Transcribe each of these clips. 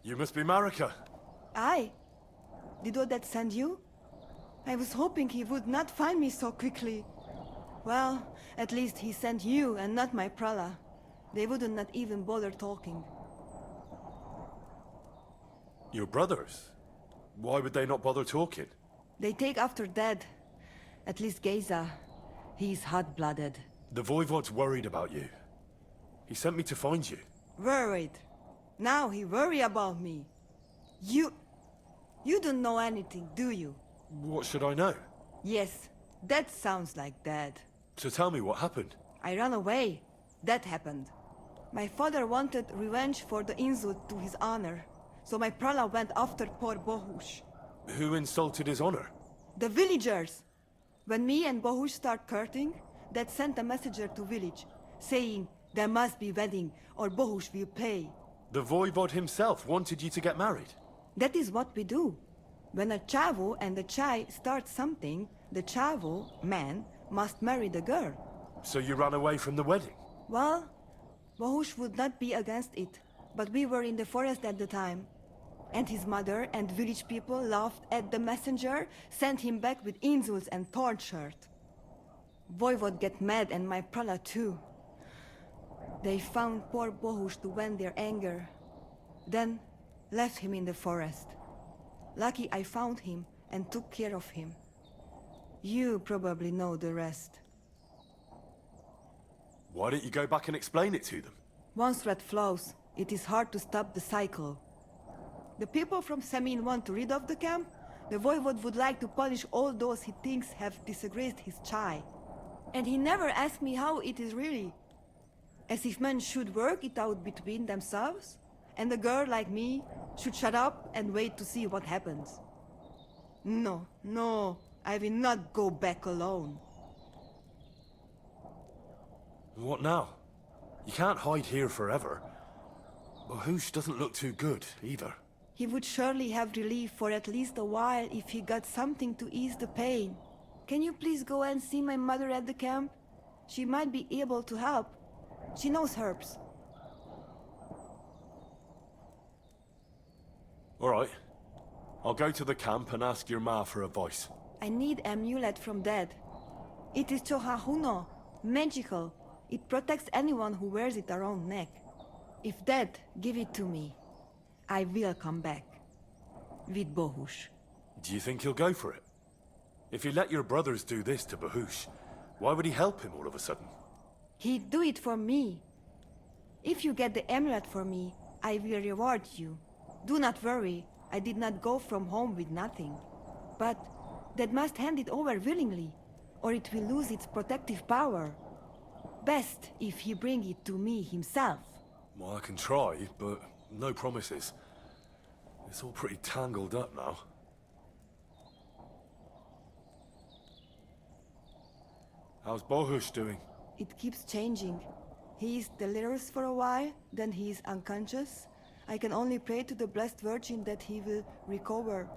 You must be Marika. I? Did Odette send you? I was hoping he would not find me so quickly. Well, at least he sent you and not my prala. They wouldn't not even bother talking. Your brothers? Why would they not bother talking? They take after dead. At least Geza. He's hot-blooded. The Voivod's worried about you. He sent me to find you. Worried. Now he worry about me. You don't know anything, do you? What should I know? Yes, that sounds like Dad. So tell me what happened. I ran away. That happened. My father wanted revenge for the insult to his honor. So my prala went after poor Bohush. Who insulted his honor? The villagers! When me and Bohush start courting, Dad sent a messenger to village, saying there must be wedding or Bohush will pay. The Voivod himself wanted you to get married. That is what we do. When a chavo and a chai start something, the chavo, man, must marry the girl. So you ran away from the wedding? Well, Bohush would not be against it, but we were in the forest at the time. And his mother and village people laughed at the messenger, sent him back with insults and tortured. Voivod get mad and my prala too. They found poor Bohush to vent their anger. Then left him in the forest. Lucky I found him and took care of him. You probably know the rest. Why don't you go back and explain it to them? Once thread flows, it is hard to stop the cycle. The people from Semin want to rid of the camp. The Voivod would like to punish all those he thinks have disgraced his chai. And he never asked me how it is really. As if men should work it out between themselves, and a girl like me should shut up and wait to see what happens. No, I will not go back alone. What now? You can't hide here forever. Bahush doesn't look too good, either. He would surely have relief for at least a while if he got something to ease the pain. Can you please go and see my mother at the camp? She might be able to help. She knows herbs. All right. I'll go to the camp and ask your ma for advice. I need an amulet from Dad. It is Chohahuno, magical. It protects anyone who wears it around neck. If Dad give it to me, I will come back. With Bohush. Do you think he'll go for it? If he let your brothers do this to Bahush, why would he help him all of a sudden? He'd do it for me. If you get the amulet for me, I will reward you. Do not worry, I did not go from home with nothing. But Dad must hand it over willingly, or it will lose its protective power. Best if he bring it to me himself. Well, I can try, but no promises. It's all pretty tangled up now. How's Bohush doing? It keeps changing. He is delirious for a while, then he is unconscious. I can only pray to the Blessed Virgin that he will recover.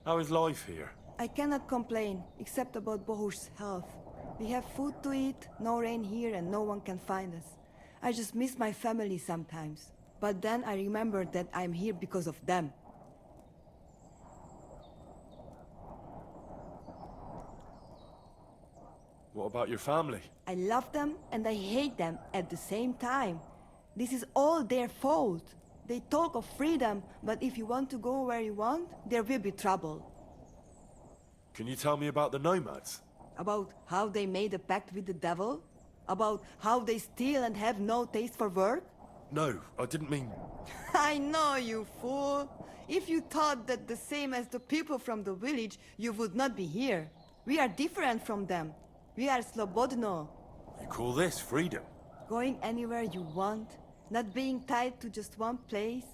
How is life here? I cannot complain, except about Bohush's health. We have food to eat, no rain here, and no one can find us. I just miss my family sometimes. But then I remember that I'm here because of them. What about your family? I love them and I hate them at the same time. This is all their fault. They talk of freedom, but if you want to go where you want, there will be trouble. Can you tell me about the nomads? About how they made a pact with the devil? About how they steal and have no taste for work? No, I didn't mean... I know, you fool. If you thought that the same as the people from the village, you would not be here. We are different from them. We are slobodno. You call this freedom? Going anywhere you want, not being tied to just one place,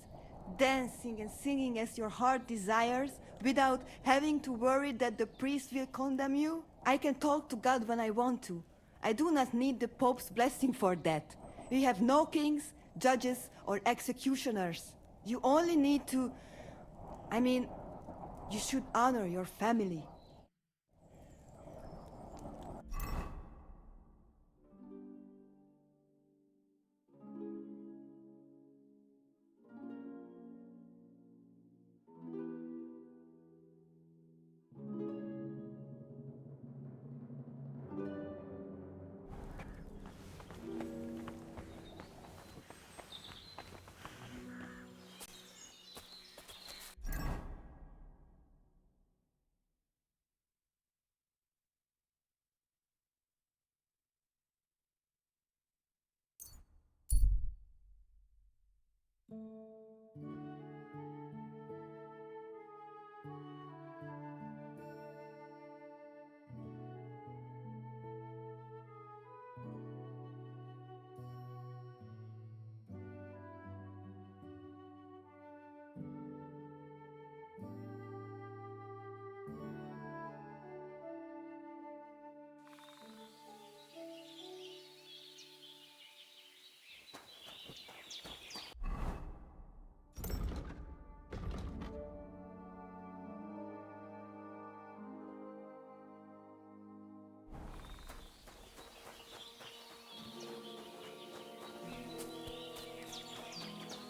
dancing and singing as your heart desires, without having to worry that the priest will condemn you. I can talk to God when I want to. I do not need the Pope's blessing for that. We have no kings, judges, or executioners. You only need to... you should honor your family.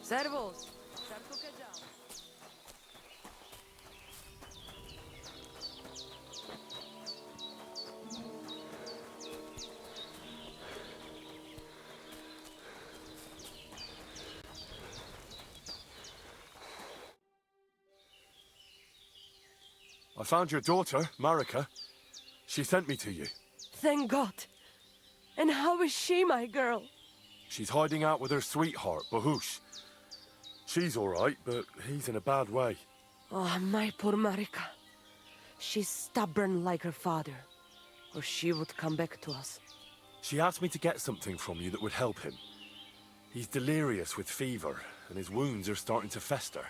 Servus! Sartuke dział. I found your daughter, Marika. She sent me to you. Thank God! And how is she, my girl? She's hiding out with her sweetheart, Bahush. She's all right, but he's in a bad way. Oh, my poor Marika. She's stubborn like her father, or she would come back to us. She asked me to get something from you that would help him. He's delirious with fever, and his wounds are starting to fester.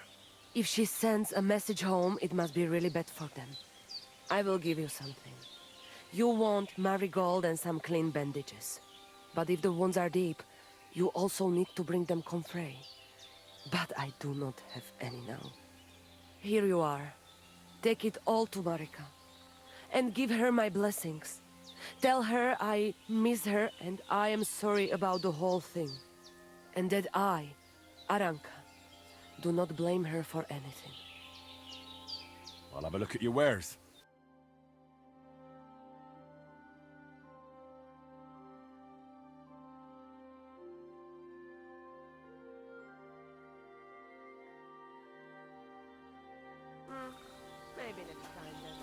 If she sends a message home, it must be really bad for them. I will give you something. You want marigold and some clean bandages. But if the wounds are deep, you also need to bring them comfrey. But I do not have any now. Here you are. Take it all to Marika. And give her my blessings. Tell her I miss her and I am sorry about the whole thing. And that I, Aranka, do not blame her for anything. I'll have a look at your wares. Maybe next time then.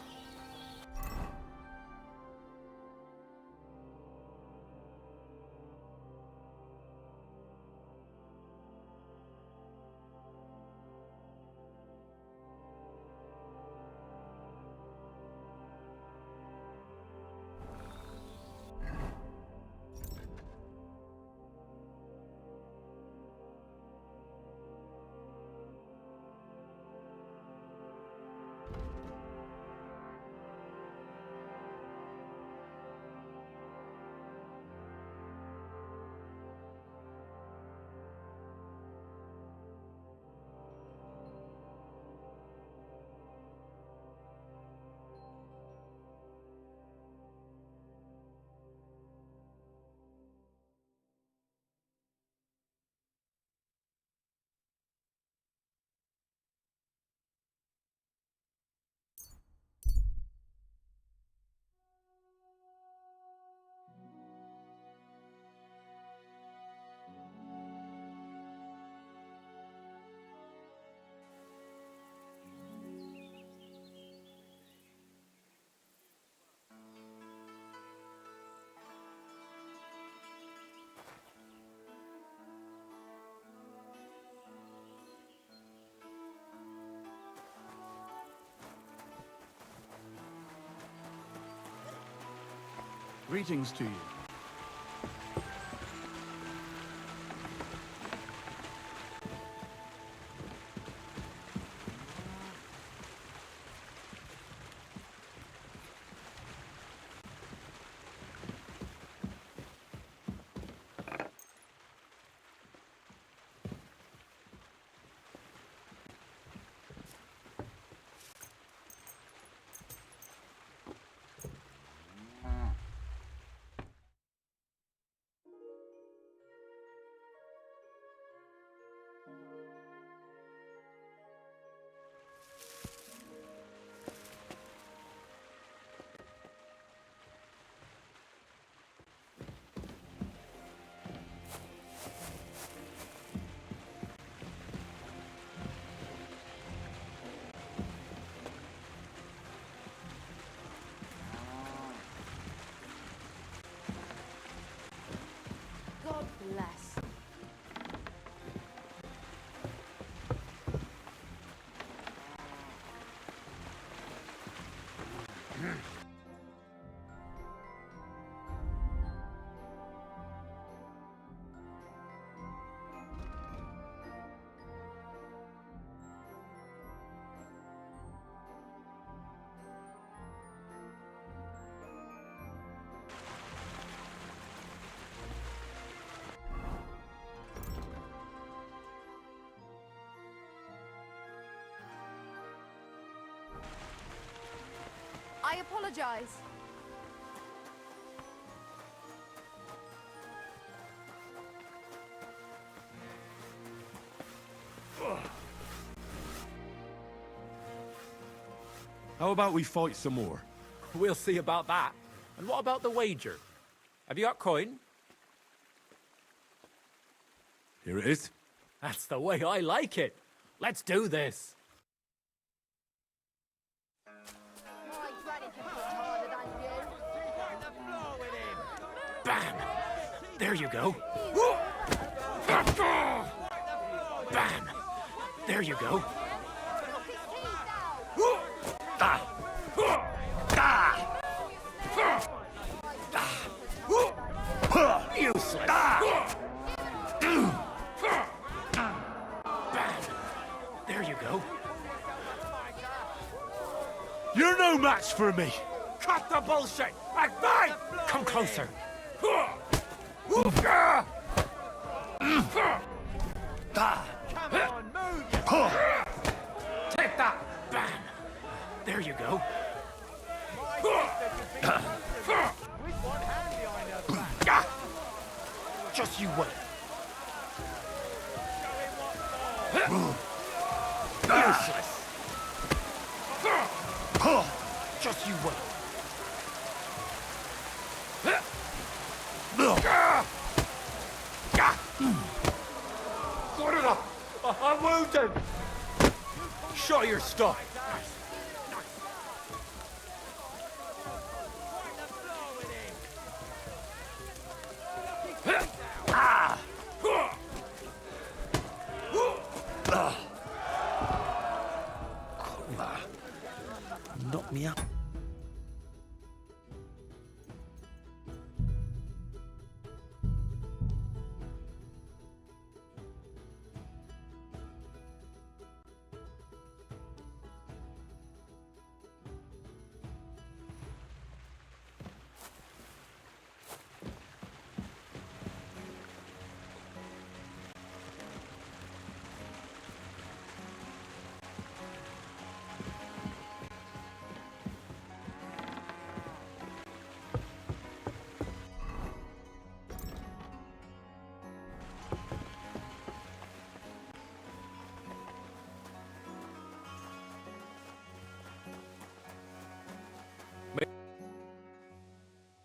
Greetings to you. God bless. I apologize. How about we fight some more? We'll see about that. And what about the wager? Have you got coin? Here it is. That's the way I like it. Let's do this. Bam! There you go. Bam! There you go. Ah! Ah! Useless. Bam! There you go. You're no match for me! Cut the bullshit! And fight! Come closer. Take that! Bam! There you go. Just you wait. Useless. Just you wait. Put it up! I'm wounded! Show your stuff! Knock me up.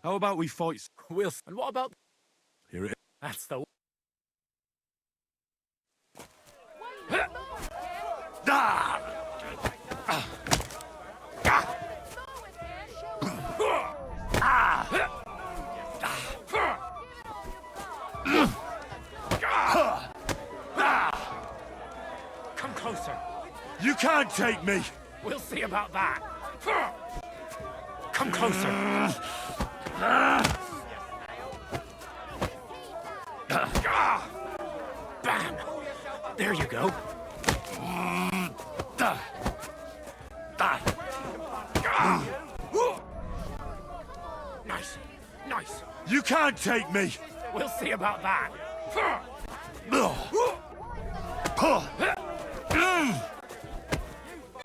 How about we fight? We'll... And what about... Here it is. That's the... Come closer. You can't take me! We'll see about that. Come closer. Bam! There you go. Nice. Nice. You can't take me! We'll see about that.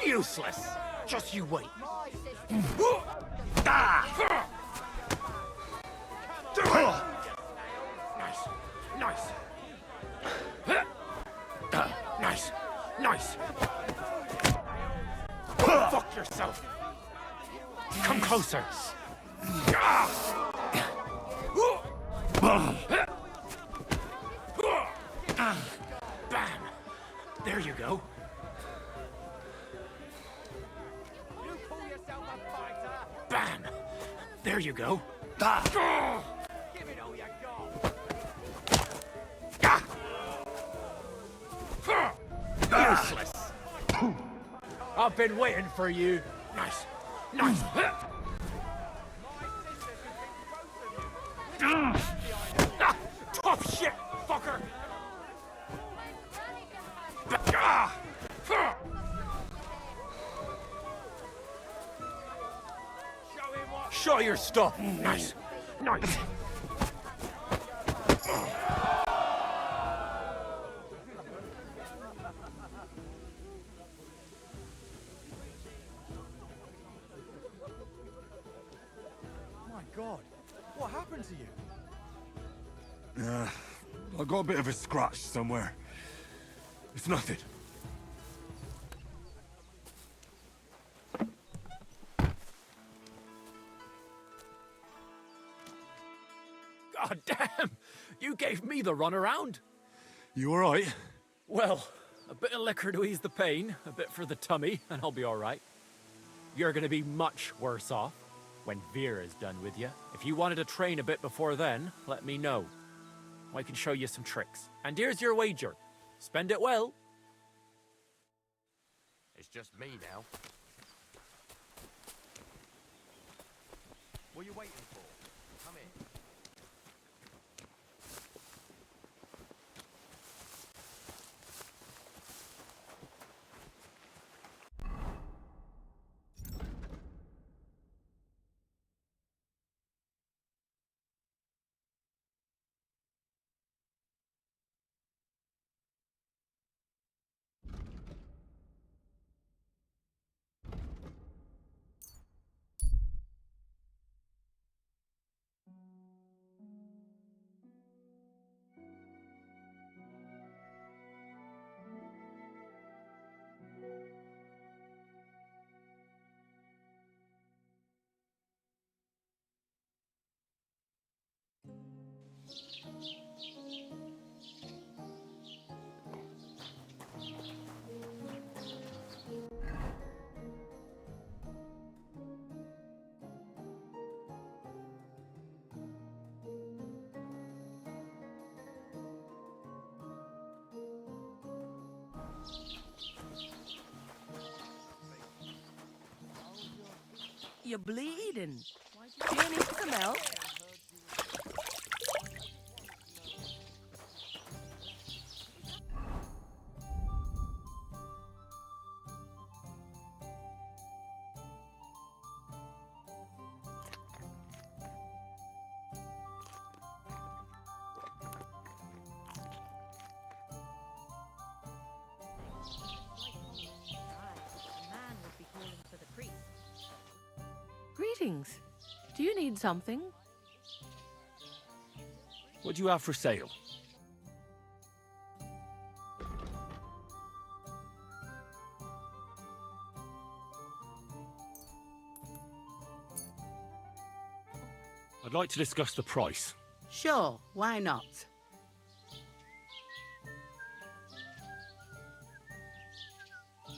Useless. Just you wait. Nice. Nice. Nice. Nice. Go fuck yourself. Come closer. Bam. There you go. Bam. There you go. Give it all you got. Useless. I've been waiting for you. Nice. Nice. Tough shit, fucker. Show your stuff. Nice. Nice. My God, what happened to you? I got a bit of a scratch somewhere. It's nothing. You gave me the runaround. You alright? Well, a bit of liquor to ease the pain, a bit for the tummy, and I'll be all right. You're gonna be much worse off when Vera's done with you. If you wanted to train a bit before then, let me know. I can show you some tricks. And here's your wager. Spend it well. It's just me now. What are you waiting for? Come in. You're bleeding. Do you need some help? Greetings. Do you need something? What do you have for sale? I'd like to discuss the price. Sure, why not?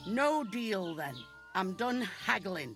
No deal then. I'm done haggling.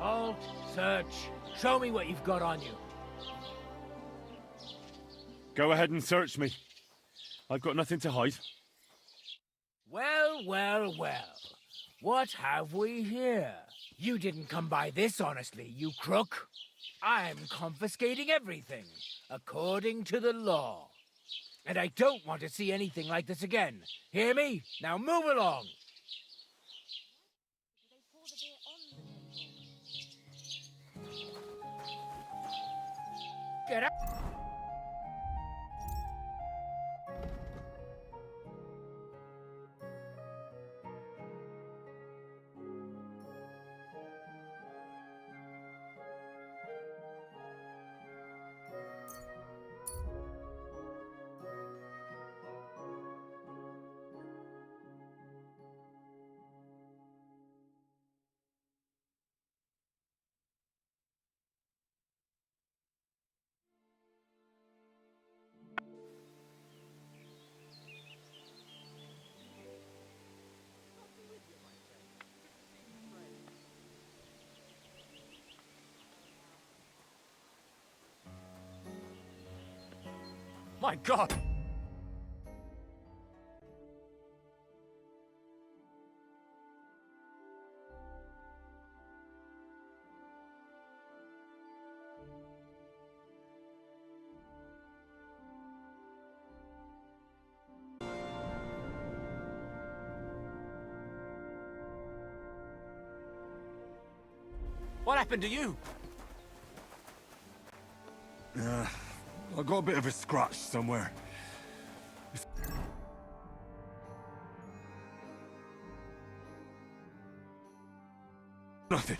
Halt, search. Show me what you've got on you. Go ahead and search me. I've got nothing to hide. Well, well, well. What have we here? You didn't come by this honestly, you crook. I'm confiscating everything, according to the law. And I don't want to see anything like this again. Hear me? Now move along. Get out. My God! What happened to you? I got a bit of a scratch somewhere. Nothing.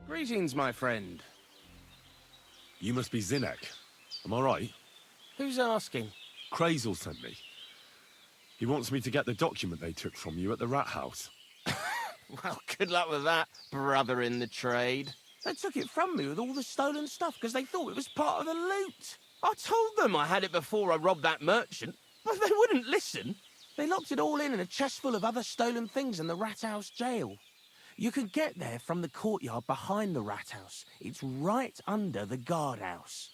Greetings, my friend. You must be Zinek. Am I right? Who's asking? Krazel sent me. He wants me to get the document they took from you at the rat house. Well, good luck with that, brother in the trade. They took it from me with all the stolen stuff because they thought it was part of the loot. I told them I had it before I robbed that merchant, but they wouldn't listen. They locked it all in a chest full of other stolen things in the rat house jail. You can get there from the courtyard behind the rat house. It's right under the guardhouse.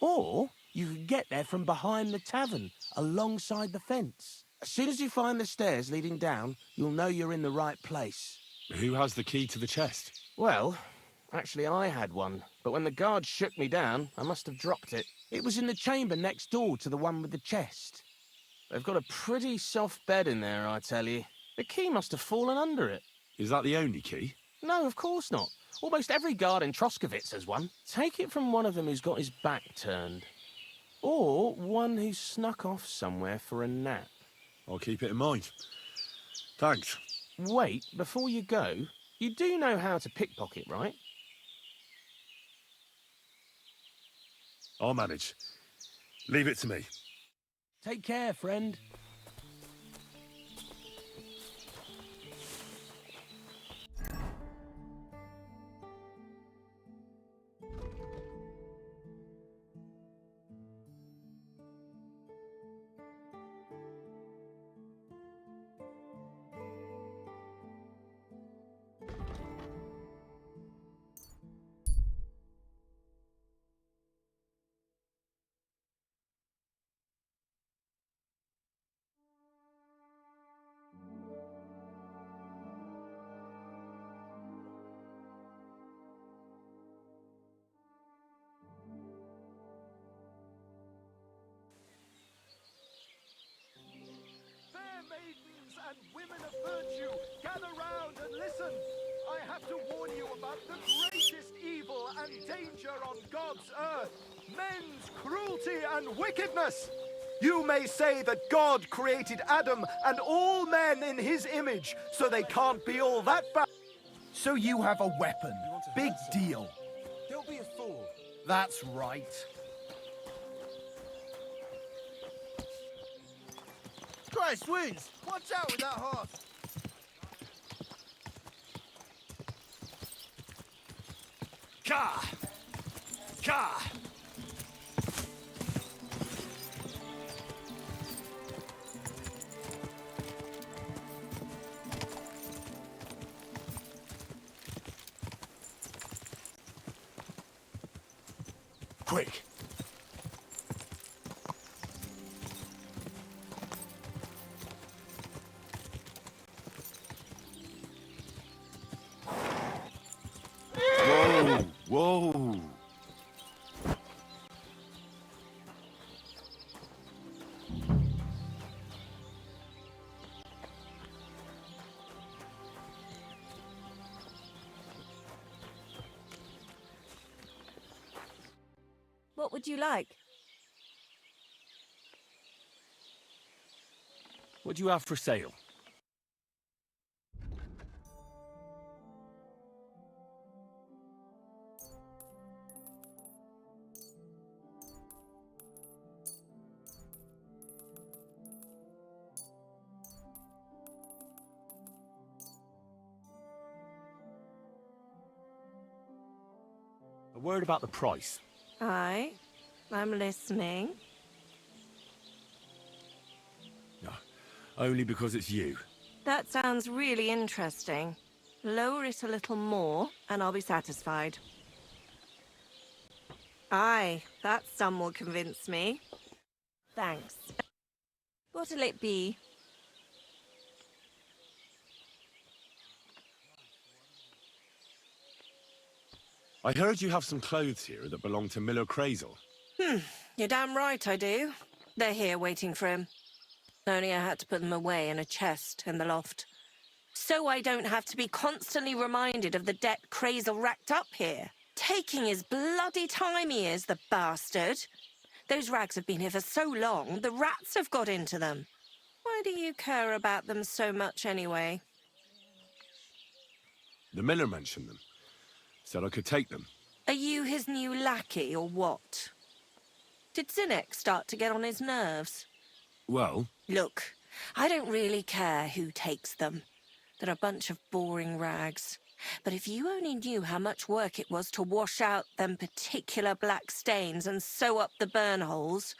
Or you can get there from behind the tavern, alongside the fence. As soon as you find the stairs leading down, you'll know you're in the right place. Who has the key to the chest? Well, actually I had one, but when the guard shook me down, I must have dropped it. It was in the chamber next door to the one with the chest. They've got a pretty soft bed in there, I tell you. The key must have fallen under it. Is that the only key? No, of course not. Almost every guard in Troskowitz has one. Take it from one of them who's got his back turned. Or one who snuck off somewhere for a nap. I'll keep it in mind. Thanks. Wait, before you go, you do know how to pickpocket, right? I'll manage. Leave it to me. Take care, friend. and women of virtue, gather round and listen. I have to warn you about the greatest evil and danger on God's earth, men's cruelty and wickedness. You may say that God created Adam and all men in his image, so they can't be all that bad. So you have a weapon. want to Big hurt someone? deal. Don't be a fool. That's right. Christ, Wounds! Watch out with that horse! Ka! Ka! Quick! Whoa! Whoa! What would you like? What do you have for sale? A word about the price. Aye, I'm listening. No, only because it's you. That sounds really interesting. Lower it a little more, and I'll be satisfied. Aye, that sum will convince me. Thanks. What'll it be? I heard you have some clothes here that belong to Miller Crazel. You're damn right I do. They're here waiting for him. Only I had to put them away in a chest in the loft. So I don't have to be constantly reminded of the debt Crazel racked up here. Taking his bloody time he is, the bastard. Those rags have been here for so long, the rats have got into them. Why do you care about them so much anyway? The miller mentioned them. Said I could take them. Are you his new lackey or what? Did Zinnek start to get on his nerves? Well, Look, I don't really care who takes them. They're a bunch of boring rags. But if you only knew how much work it was to wash out them particular black stains and sew up the burn holes,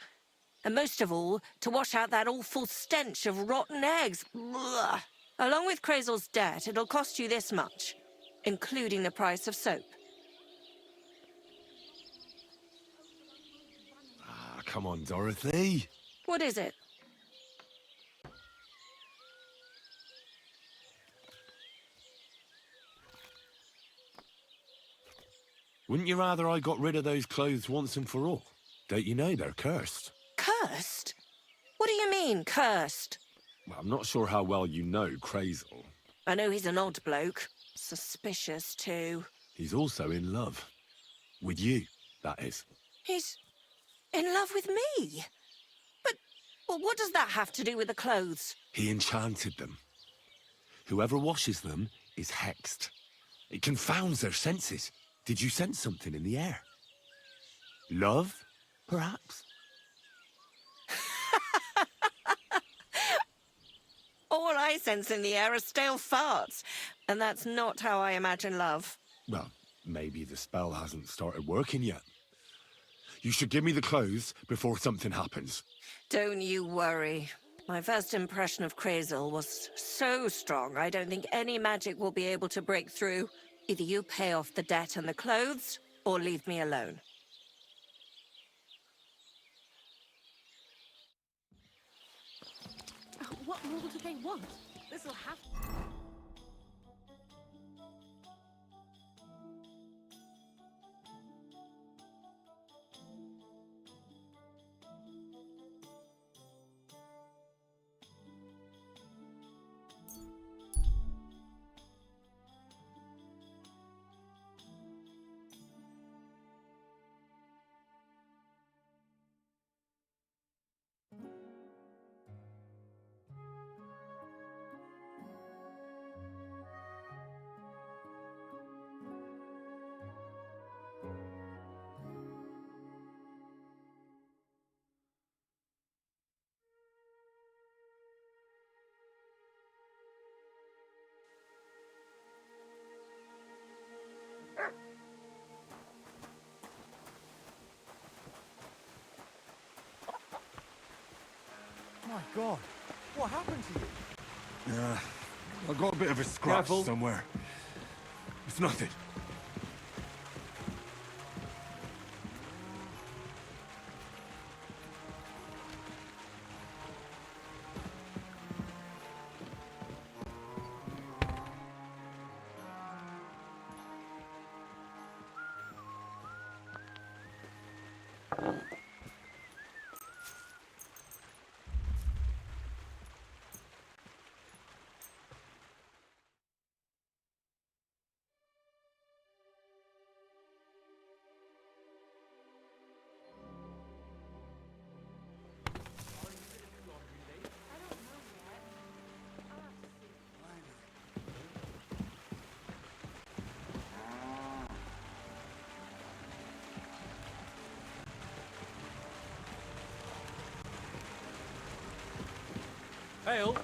and most of all, to wash out that awful stench of rotten eggs, blah. Along with Crazel's debt, it'll cost you this much, including the price of soap. come on, Dorothy. What is it? Wouldn't you rather I got rid of those clothes once and for all? Don't you know they're cursed? Cursed? What do you mean, cursed? Well, I'm not sure how well you know Crazel. I know he's an odd bloke. Suspicious, too. He's also in love. With you, that is. He's in love with me? But well, what does that have to do with the clothes? He enchanted them. Whoever washes them is hexed. It confounds their senses. Did you sense something in the air? Love, perhaps? All I sense in the air are stale farts. And that's not how I imagine love. Well, maybe the spell hasn't started working yet. You should give me the clothes before something happens. Don't you worry. My first impression of Crazel was so strong, I don't think any magic will be able to break through. Either you pay off the debt and the clothes, or leave me alone. What more do they want? This'll have... God, what happened to you? I got a bit of a scratch Careful. somewhere. It's nothing. Hale,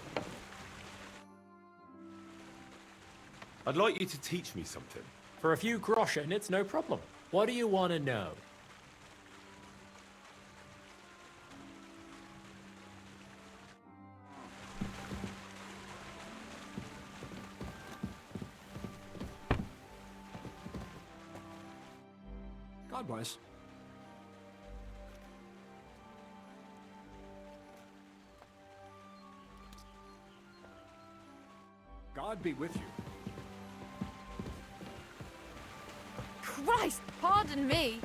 I'd like you to teach me something. for a few groschen, it's no problem. What do you want to know? God bless. God be with you. Christ, pardon me.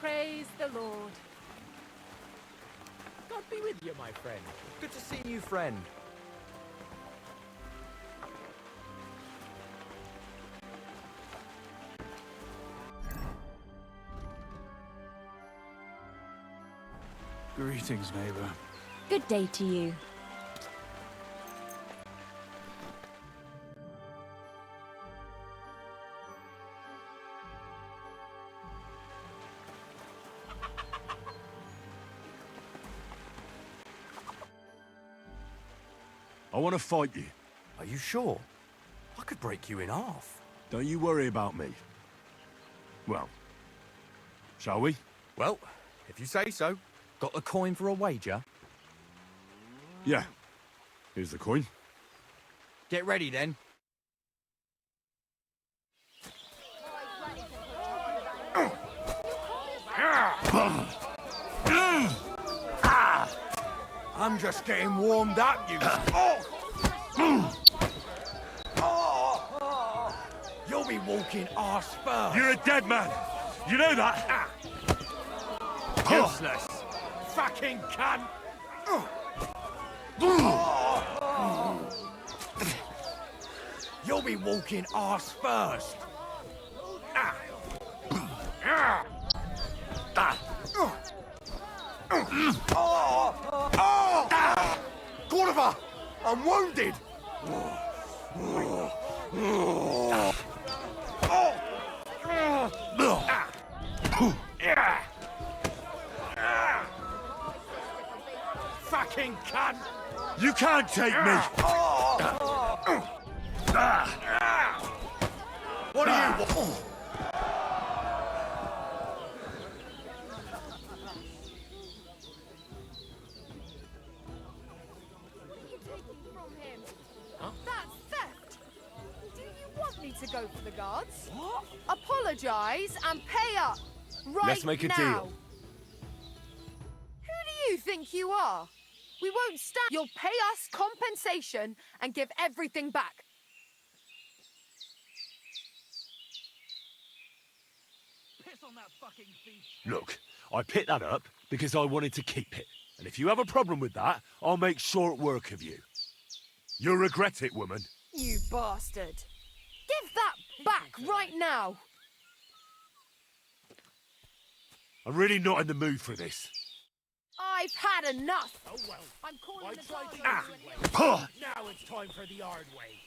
Praise the Lord. God be with you, my friend. Good to see you, friend. Greetings, neighbor. Good day to you. I want to fight you. Are you sure? I could break you in half. Don't you worry about me. Well, shall we? Well, if you say so. Got the coin for a wager? Yeah. Here's the coin. Get ready then. I'm just getting warmed up, you. You'll be walking arse first. You're a dead man. You know that? Useless. Fucking cunt. You'll be walking arse first. Cordoba! I'm wounded! Fucking cunt! You can't take me! What do you want? That's theft. Do you want me to go for the guards? What? Apologize and pay up. Right Let's make a now. deal. Who do you think you are? We won't stand. You'll pay us compensation and give everything back. Piss on that fucking thief. Look, I picked that up because I wanted to keep it. And if you have a problem with that, I'll make short work of you. You'll regret it, woman. You bastard. Give that back right now. I'm really not in the mood for this. I've had enough. Oh well. I'm calling the guards Ah. on you and Now it's time for the hard way.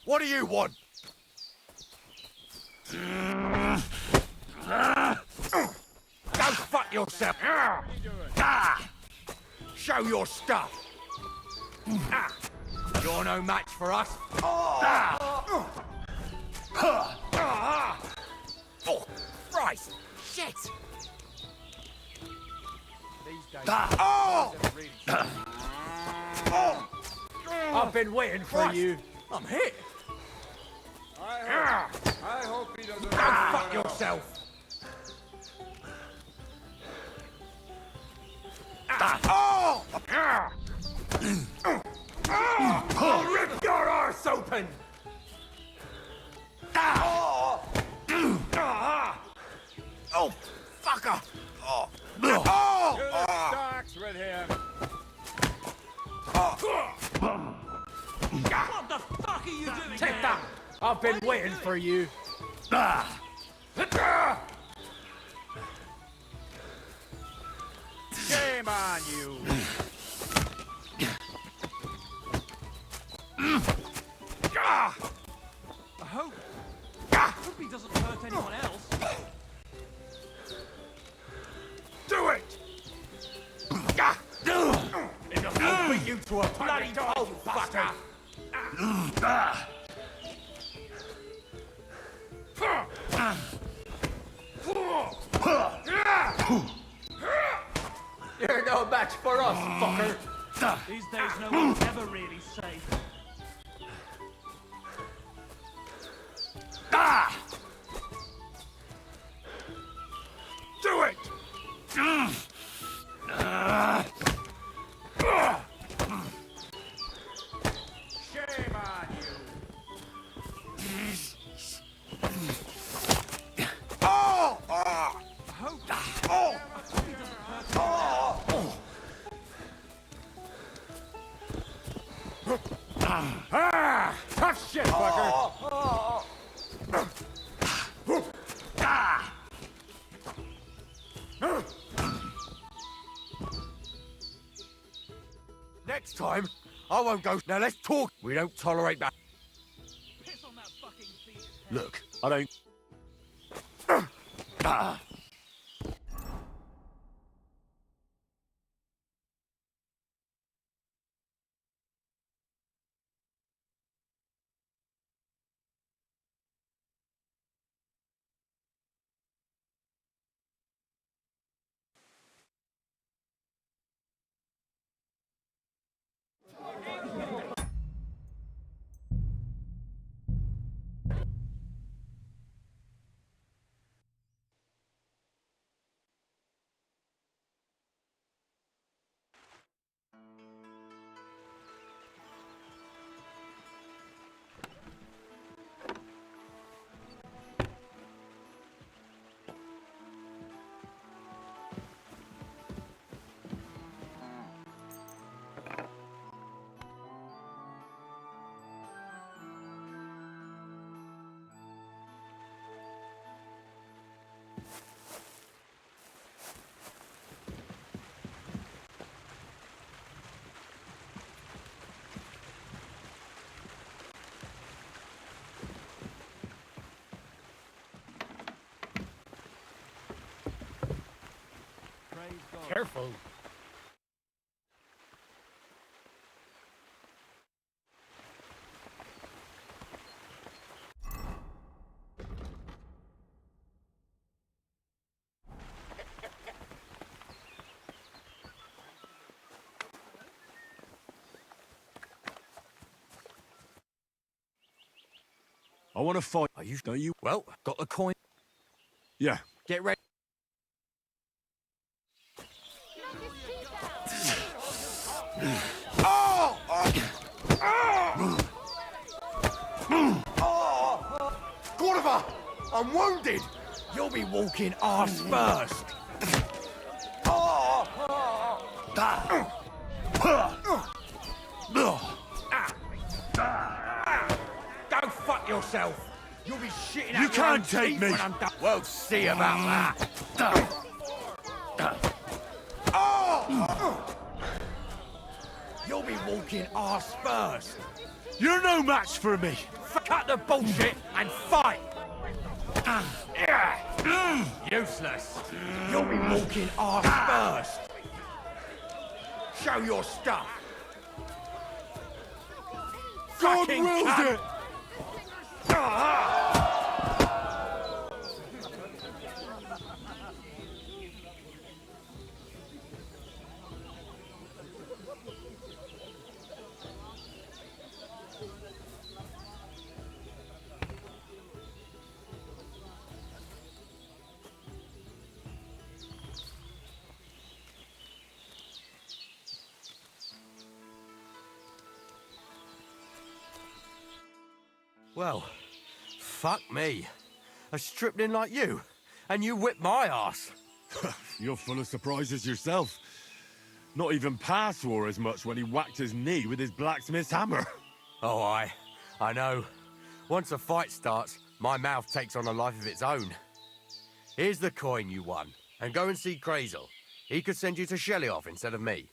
What do you want? Go fuck yourself! Show your stuff! You're no match for us! Oh, Christ! Shit! These days, I've been waiting for you. I'm hit! I hope he doesn't. Go fuck yourself! I'll rip your arse open! Oh, fucker! Stocks with him. What the fuck are you doing? Take that! I've been waiting for you. Shame on you. I hope he doesn't hurt anyone else. Do it! Enough to beat you to a bloody pulp, fucker! You're no match for us, fucker. These days, no one's ever really safe. Do it! Shame on you. Tough shit, fucker. Next time, I won't go. Now let's talk. We don't tolerate that. Look, I don't... Careful. I want to fight. Are you? Don't you? Well, got the coin. Yeah. Get ready. Gordimer! I'm wounded! You'll be walking arse first! Go fuck yourself! You'll be shitting out You your can't own take teeth me. when I'm done. We'll see about that! You'll be walking arse first. You're no match for me! Cut the bullshit and fight! Useless. You'll be walking arse first. Show your stuff. God Fucking wills cunt. it! Well, fuck me. A stripling like you, and you whip my ass. You're full of surprises yourself. Not even Pa swore as much when he whacked his knee with his blacksmith's hammer. Oh, I know. Once a fight starts, my mouth takes on a life of its own. Here's the coin you won, and go and see Crazel. He could send you to Shelly-off instead of me.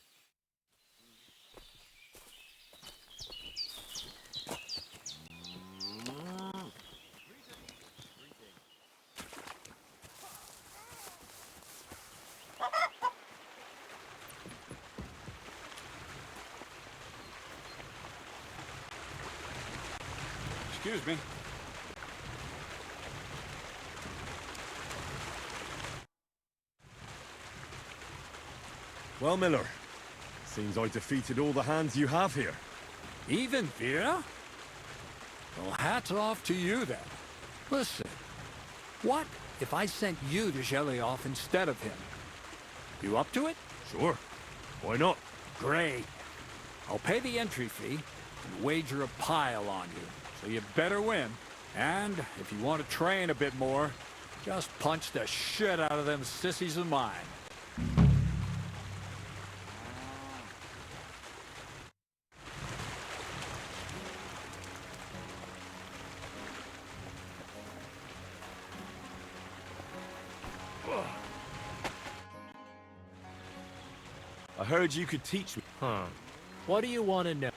Excuse me. Well, Miller, seems I defeated all the hands you have here. Even Vera? Well, hats off to you then. Listen, what if I sent you to Shelly-off instead of him? You up to it? Sure. Why not? Great. I'll pay the entry fee and wager a pile on you, so you better win. And if you want to train a bit more, just punch the shit out of them sissies of mine. I heard you could teach me. Huh. What do you want to know?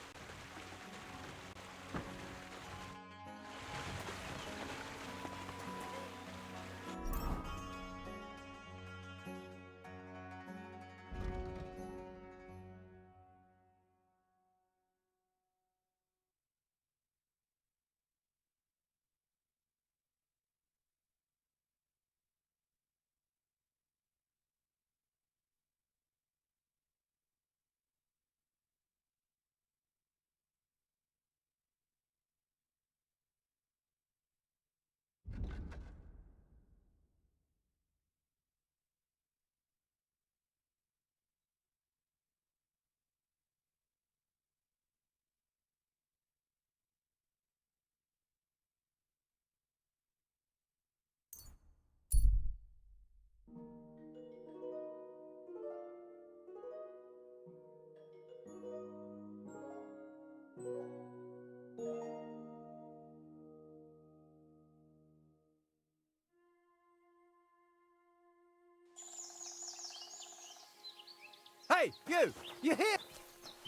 Hey, you! You here?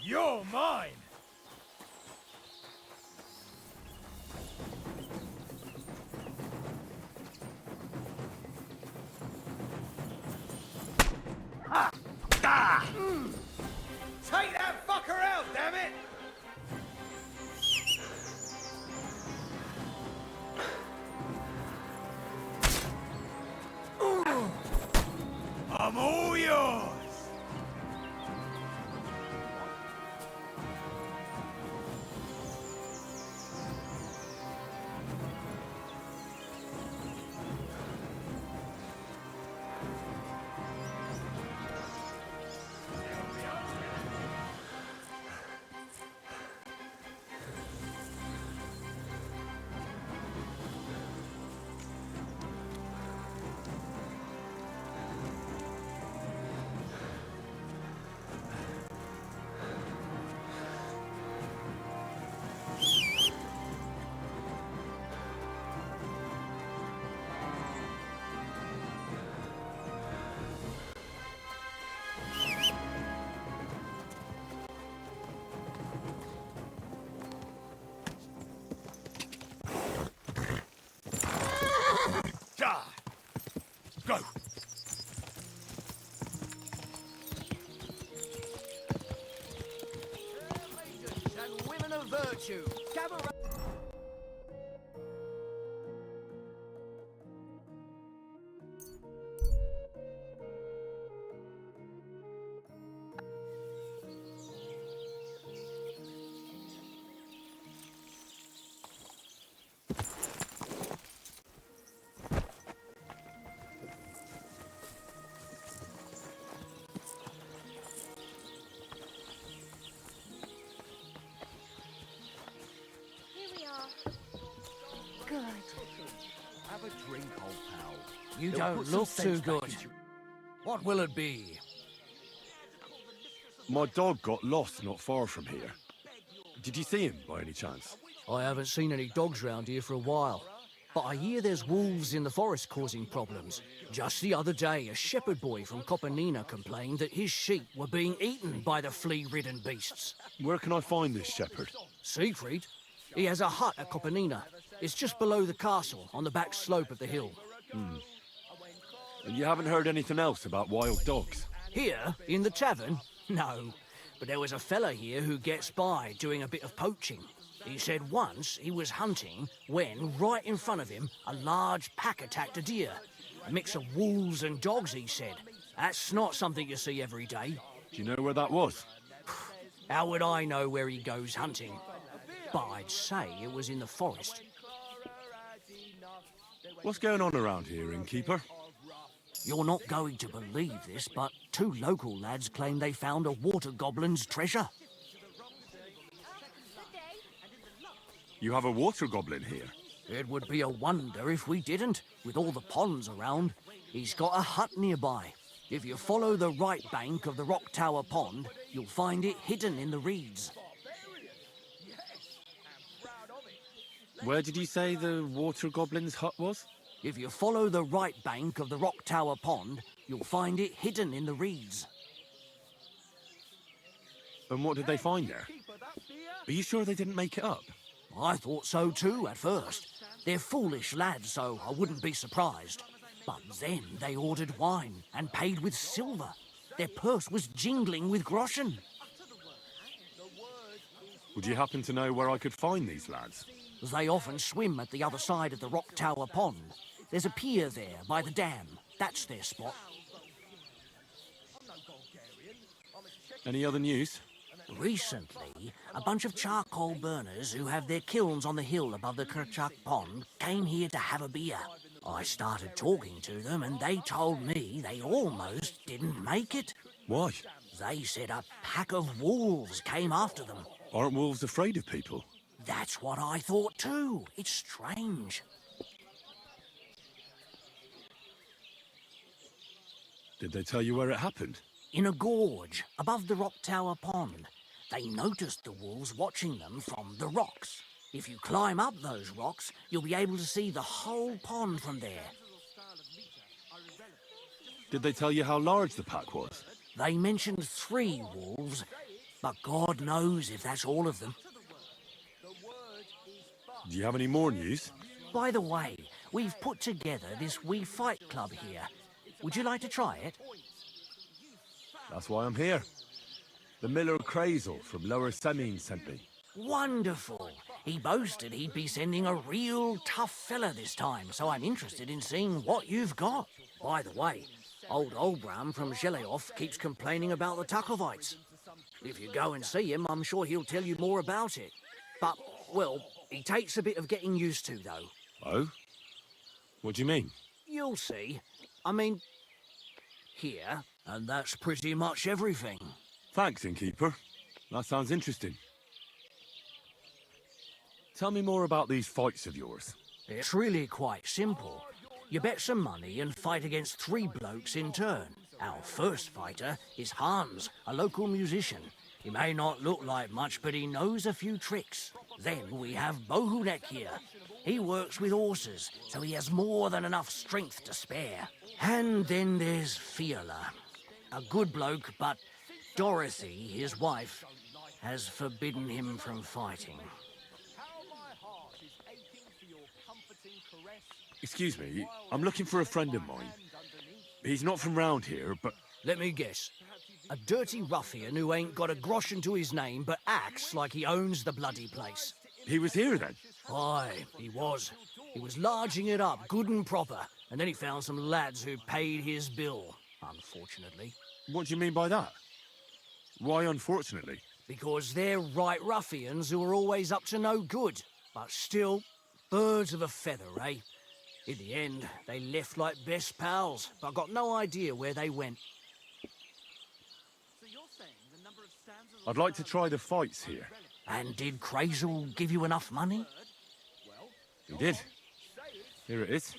You're mine. Take that fucker out, damn it! I'm all yours! virtue. Gather round. Here we are. Good. Have a drink, old pal. You It'll don't put some look too sense back good. into- What will it be? My dog got lost not far from here. Did you see him by any chance? I haven't seen any dogs round here for a while, but I hear there's wolves in the forest causing problems. Just the other day, a shepherd boy from Copenina complained that his sheep were being eaten by the flea-ridden beasts. Where can I find this shepherd? Siegfried? He has a hut at Copenina. It's just below the castle, on the back slope of the hill. And you haven't heard anything else about wild dogs? Here, in the tavern? No. But there was a fella here who gets by doing a bit of poaching. He said once he was hunting when, right in front of him, a large pack attacked a deer. A mix of wolves and dogs, he said. That's not something you see every day. Do you know where that was? How would I know where he goes hunting? But I'd say it was in the forest. What's going on around here, innkeeper? You're not going to believe this, but 2 local lads claim they found a water goblin's treasure. You have a water goblin here? It would be a wonder if we didn't, with all the ponds around. He's got a hut nearby. If you follow the right bank of the Rock Tower Pond, you'll find it hidden in the reeds. Where did you say the water goblin's hut was? If you follow the right bank of the Rock Tower Pond, you'll find it hidden in the reeds. And what did they find there? Are you sure they didn't make it up? I thought so too at first. They're foolish lads, so I wouldn't be surprised. But then they ordered wine and paid with silver. Their purse was jingling with groschen. Would you happen to know where I could find these lads? They often swim at the other side of the Rock Tower Pond. There's a pier there by the dam. That's their spot. Any other news? Recently, a bunch of charcoal burners who have their kilns on the hill above the Kerchak Pond came here to have a beer. I started talking to them and they told me they almost didn't make it. Why? They said a pack of wolves came after them. Aren't wolves afraid of people? That's what I thought too. It's strange. Did they tell you where it happened? In a gorge above the Rock Tower Pond. They noticed the wolves watching them from the rocks. If you climb up those rocks, you'll be able to see the whole pond from there. Did they tell you how large the pack was? They mentioned 3 wolves, but God knows if that's all of them. Do you have any more news? By the way, we've put together this wee fight club here. Would you like to try it? That's why I'm here. The Miller Crazel from Lower Semine sent me. Wonderful. He boasted he'd be sending a real tough fella this time, so I'm interested in seeing what you've got. By the way, old Olbram from Zheleov keeps complaining about the Takovites. If you go and see him, I'm sure he'll tell you more about it. But, well, he takes a bit of getting used to, though. Oh? What do you mean? You'll see. I mean, here, and that's pretty much everything. Thanks, innkeeper. That sounds interesting. Tell me more about these fights of yours. It's really quite simple. You bet some money and fight against 3 blokes in turn. Our first fighter is Hans, a local musician. He may not look like much, but he knows a few tricks. Then we have Bohunek here. He works with horses, so he has more than enough strength to spare. And then there's Fiala, a good bloke, but Dorothy, his wife, has forbidden him from fighting. Excuse me, I'm looking for a friend of mine. He's not from round here, but... Let me guess. A dirty ruffian who ain't got a groschen to his name but acts like he owns the bloody place. He was here then? Aye, he was. He was larging it up good and proper, and then he found some lads who paid his bill, unfortunately. What do you mean by that? Why unfortunately? Because they're right ruffians who are always up to no good. But still, birds of a feather, eh? In the end, they left like best pals, but got no idea where they went. I'd like to try the fights here. And did Crazel give you enough money? He did. Here it is.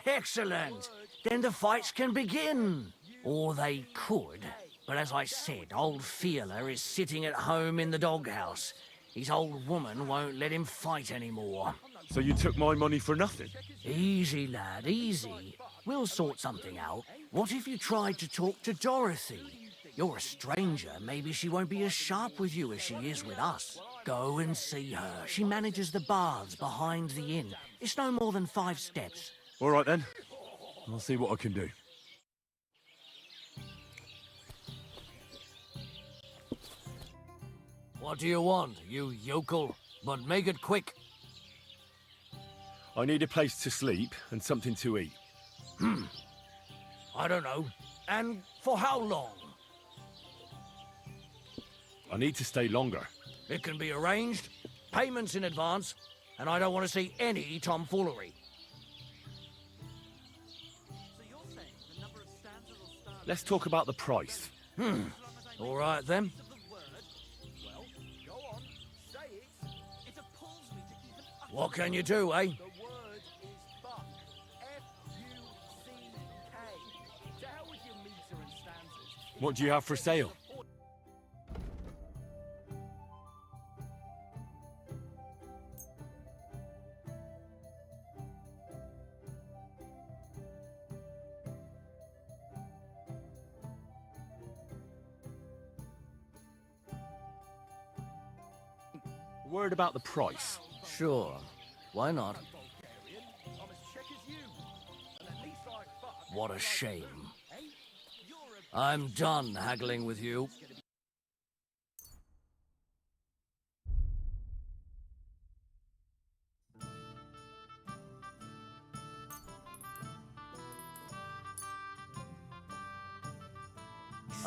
Excellent! Then the fights can begin. Or they could. But as I said, old Fiala is sitting at home in the doghouse. His old woman won't let him fight anymore. So you took my money for nothing? Easy, lad, easy. We'll sort something out. What if you tried to talk to Dorothy? You're a stranger. Maybe she won't be as sharp with you as she is with us. Go and see her. She manages the baths behind the inn. It's no more than 5 steps. All right then. I'll see what I can do. What do you want, you yokel? But make it quick. I need a place to sleep and something to eat. I don't know. And for how long? I need to stay longer. It can be arranged. Payments in advance. And I don't want to see any tomfoolery. Let's talk about the price. All right, then. What can you do, eh? The word is fuck. F-U-C-K. To hell with your meter and stanzas. What do you have for sale? A word about the price. Sure. Why not? I'm as check as you. And at least I fuck. What a shame. I'm done haggling with you.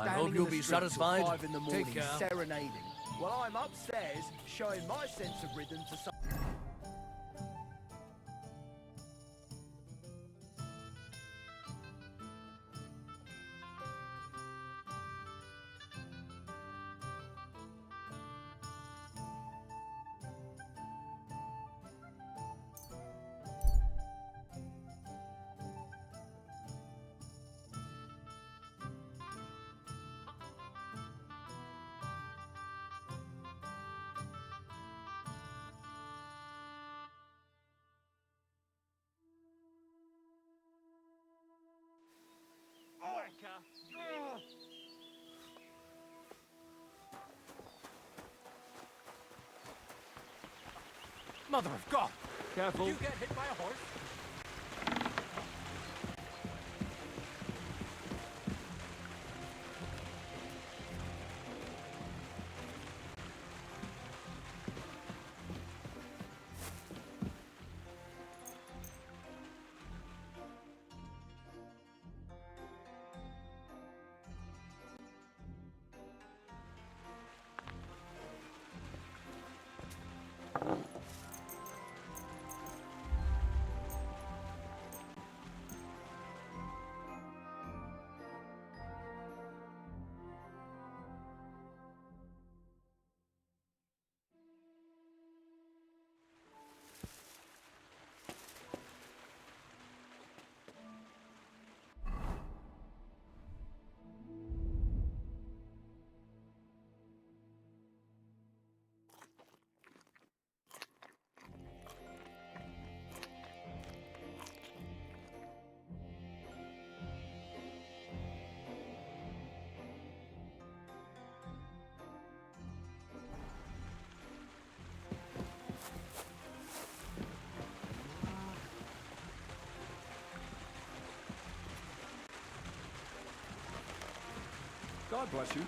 I hope you'll be satisfied. 5 in the morning, Take care. serenading. While I'm upstairs, showing my sense of rhythm to some... Mother of God! Careful. Did you get hit by a horse? God bless you.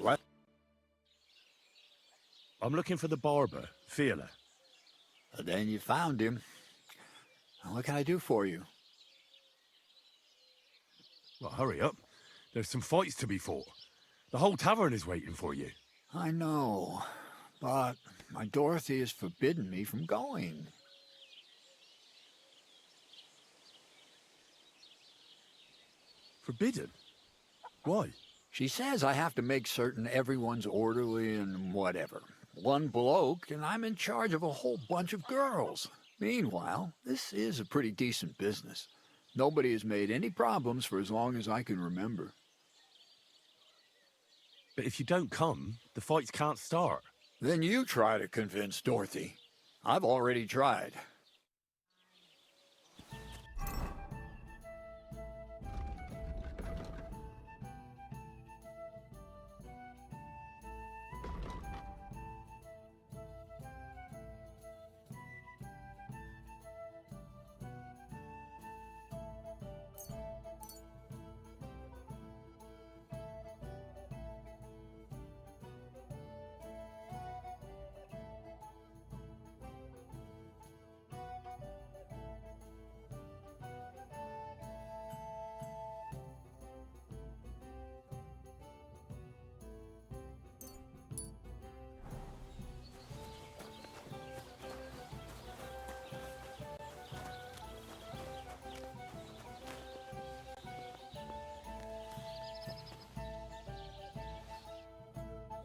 What? I'm looking for the barber, Feeler. Then you found him. What can I do for you? Well, hurry up. There's some fights to be fought. The whole tavern is waiting for you. I know, but my Dorothy has forbidden me from going. Forbidden? Why? She says I have to make certain everyone's orderly and whatever. One bloke, and I'm in charge of a whole bunch of girls. Meanwhile, this is a pretty decent business. Nobody has made any problems for as long as I can remember. But if you don't come, the fights can't start. Then you try to convince Dorothy. I've already tried.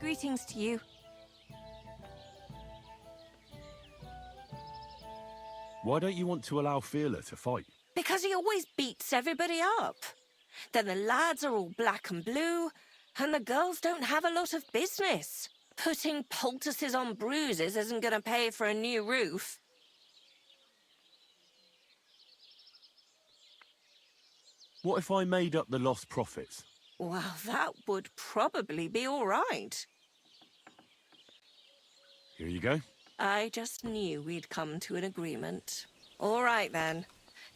Greetings to you. Why don't you want to allow Feeler to fight? Because he always beats everybody up. Then the lads are all black and blue, and the girls don't have a lot of business. Putting poultices on bruises isn't going to pay for a new roof. What if I made up the lost profits? Well, that would probably be all right. Here you go. I just knew we'd come to an agreement. All right, then.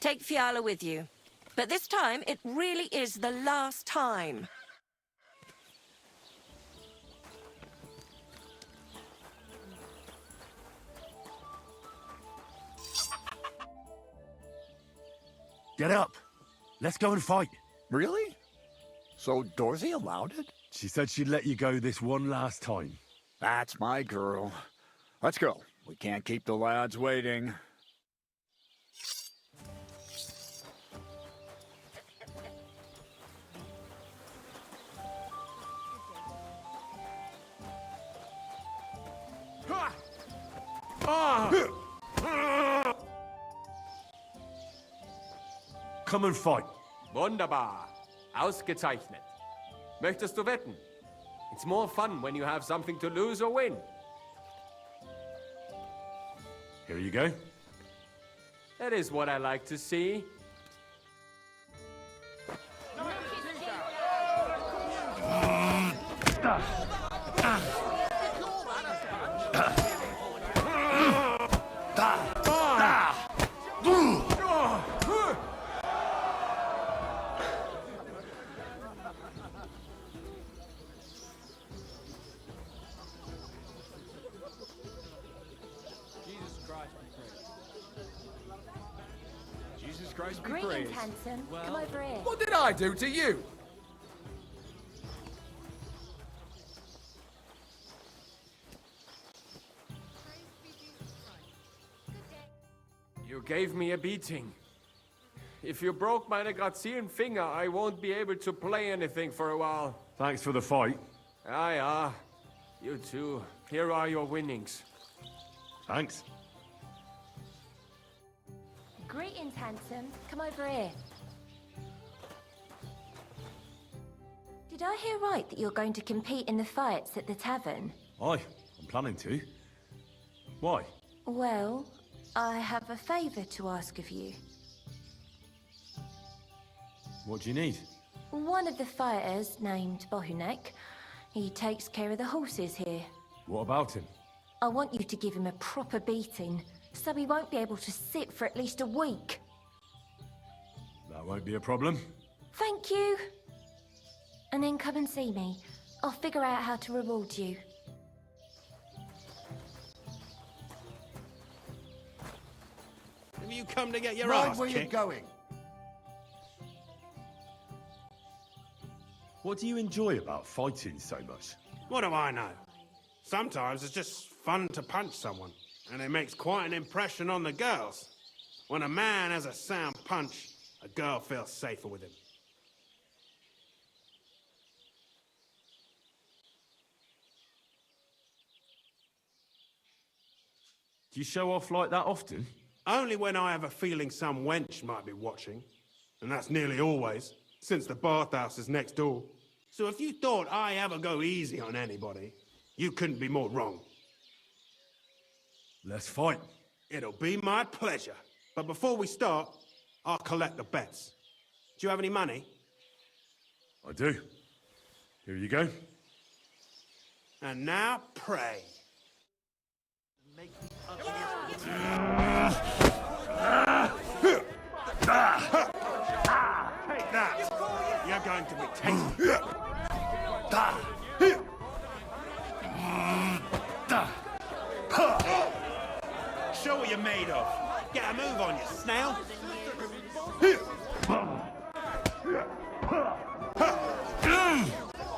Take Fiala with you. But this time, it really is the last time. Get up. Let's go and fight. Really? So Dorothy allowed it? She said she'd let you go this one last time. That's my girl. Let's go. We can't keep the lads waiting. Come and fight. Wunderbar. Ausgezeichnet. Möchtest du wetten? It's more fun when you have something to lose or win. Here you go. That is what I like to see. Christ be Greetings, praised. handsome. Come over here. What did I do to you? You gave me a beating. If you broke my Negrazian finger, I won't be able to play anything for a while. Thanks for the fight. Ah. You too. Here are your winnings. Thanks. Greetings, handsome. Come over here. Did I hear right that you're going to compete in the fights at the tavern? Aye, I'm planning to. Why? Well, I have a favor to ask of you. What do you need? One of the fighters, named Bohunek, he takes care of the horses here. What about him? I want you to give him a proper beating, so he won't be able to sit for at least a week. That won't be a problem. Thank you. And then come and see me. I'll figure out how to reward you. Have you come to get your Right ass where you're kicked? going. What do you enjoy about fighting so much? What do I know? Sometimes it's just fun to punch someone, and it makes quite an impression on the girls. When a man has a sound punch, a girl feels safer with him. Do you show off like that often? Only when I have a feeling some wench might be watching. And that's nearly always, since the bathhouse is next door. So if you thought I ever go easy on anybody, you couldn't be more wrong. Let's fight. It'll be my pleasure. But before we start, I'll collect the bets. Do you have any money? I do. Here you go. And now pray. Take that! You're going to be tasty. Show what you're made of. Get a move on you, snail.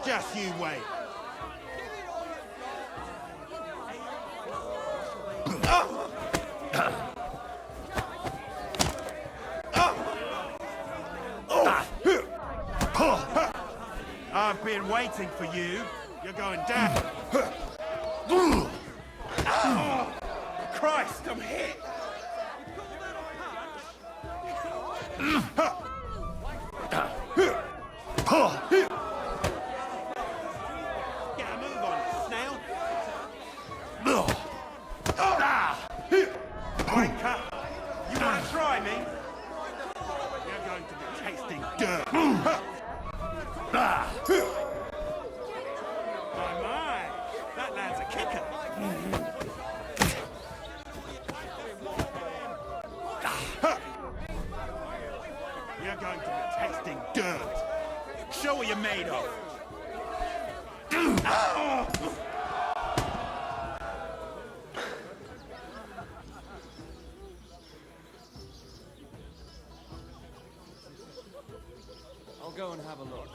Just you wait. I've been waiting for you. You're going down. Christ, I'm hit. Get a move on you, snail. Wanker. You want to try me? You're going to be tasting dirt. My, that lad's a kicker. You're going to be tasting dirt. Show what you're made of. I'll go and have a look.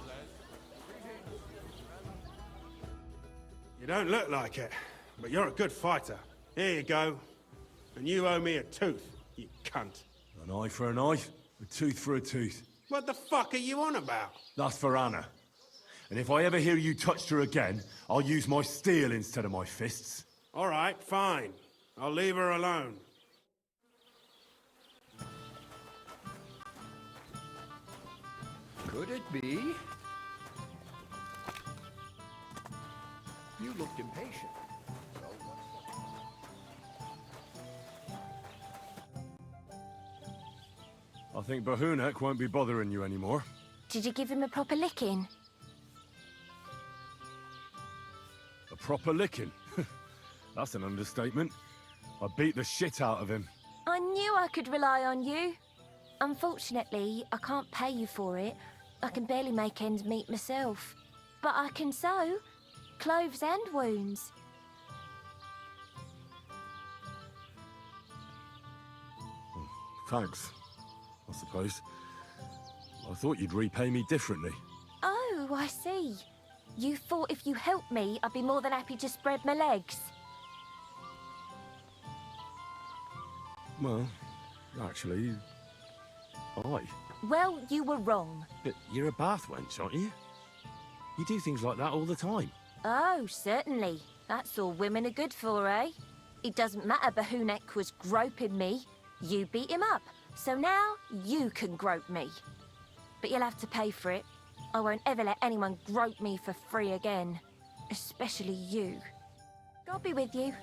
You don't look like it, but you're a good fighter. Here you go. And you owe me a tooth, you cunt. An eye for an eye, a tooth for a tooth. What the fuck are you on about? That's for Anna. And if I ever hear you touched her again, I'll use my steel instead of my fists. All right, fine. I'll leave her alone. Could it be? You looked impatient. I think Bahunek won't be bothering you anymore. Did you give him a proper licking? A proper licking? That's an understatement. I beat the shit out of him. I knew I could rely on you. Unfortunately, I can't pay you for it. I can barely make ends meet myself. But I can sew clothes and wounds. Thanks. I suppose. I thought you'd repay me differently. Oh, I see. You thought if you helped me, I'd be more than happy to spread my legs. Well, actually, aye. Well, you were wrong. But you're a bath wench, aren't you? You do things like that all the time. Oh, certainly. That's all women are good for, eh? It doesn't matter Bahunek was groping me. You beat him up. So now you can grope me. But you'll have to pay for it. I won't ever let anyone grope me for free again. Especially you. God be with you.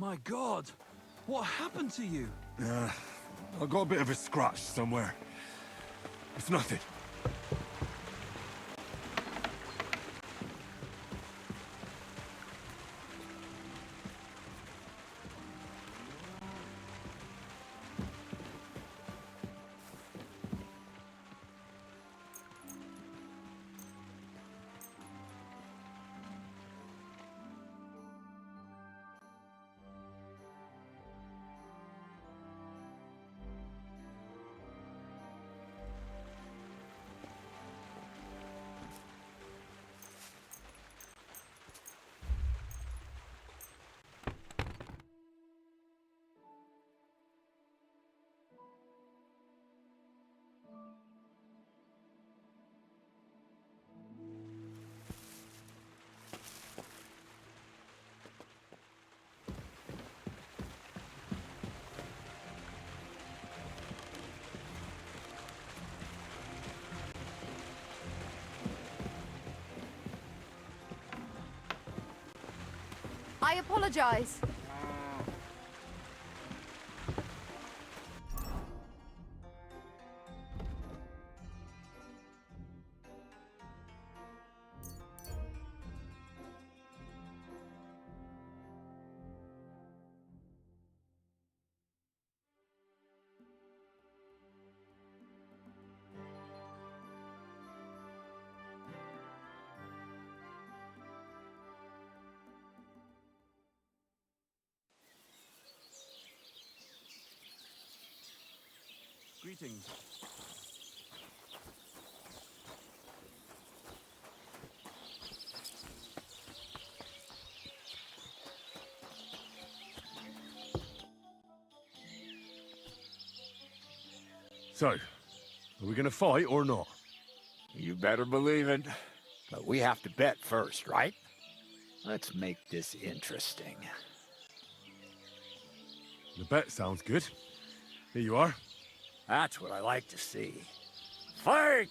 My God, what happened to you? I got a bit of a scratch somewhere. It's nothing. I apologize. Greetings. So, are we gonna fight or not? You better believe it. But we have to bet first, right? Let's make this interesting. The bet sounds good. Here you are. That's what I like to see. Fight!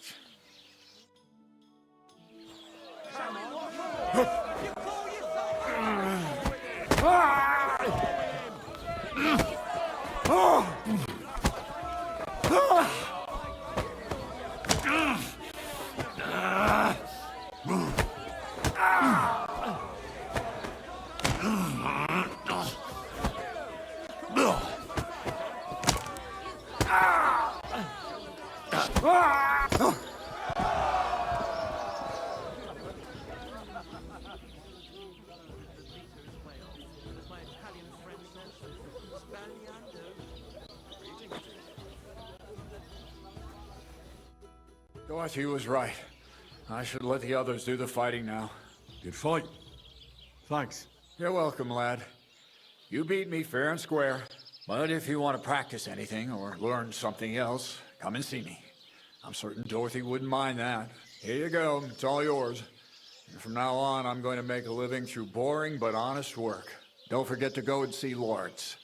Dorothy was right. I should let the others do the fighting now. Good fight. Thanks. You're welcome, lad. You beat me fair and square. But if you want to practice anything or learn something else, come and see me. I'm certain Dorothy wouldn't mind that. Here you go. It's all yours. And from now on, I'm going to make a living through boring but honest work. Don't forget to go and see Lawrence.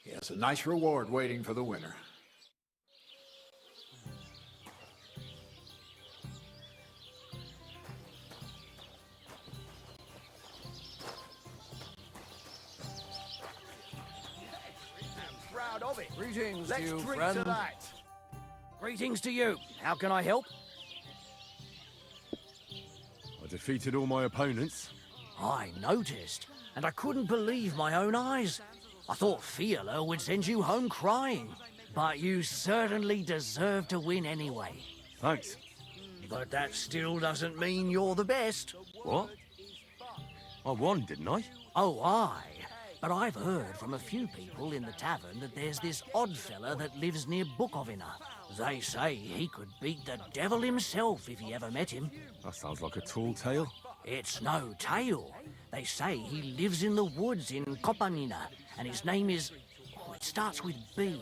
He has a nice reward waiting for the winner. Proud of it. Greetings Let's to you, drink friend. to that. Greetings to you. How can I help? I defeated all my opponents. I noticed, and I couldn't believe my own eyes. I thought Fiala would send you home crying, but you certainly deserve to win anyway. Thanks. But that still doesn't mean you're the best. What? I won, didn't I? Oh, aye. But I've heard from a few people in the tavern that there's this odd fella that lives near Bukovina. They say he could beat the devil himself if he ever met him. That sounds like a tall tale. It's no tale. They say he lives in the woods in Kopanina, and his name is... Oh, it starts with B.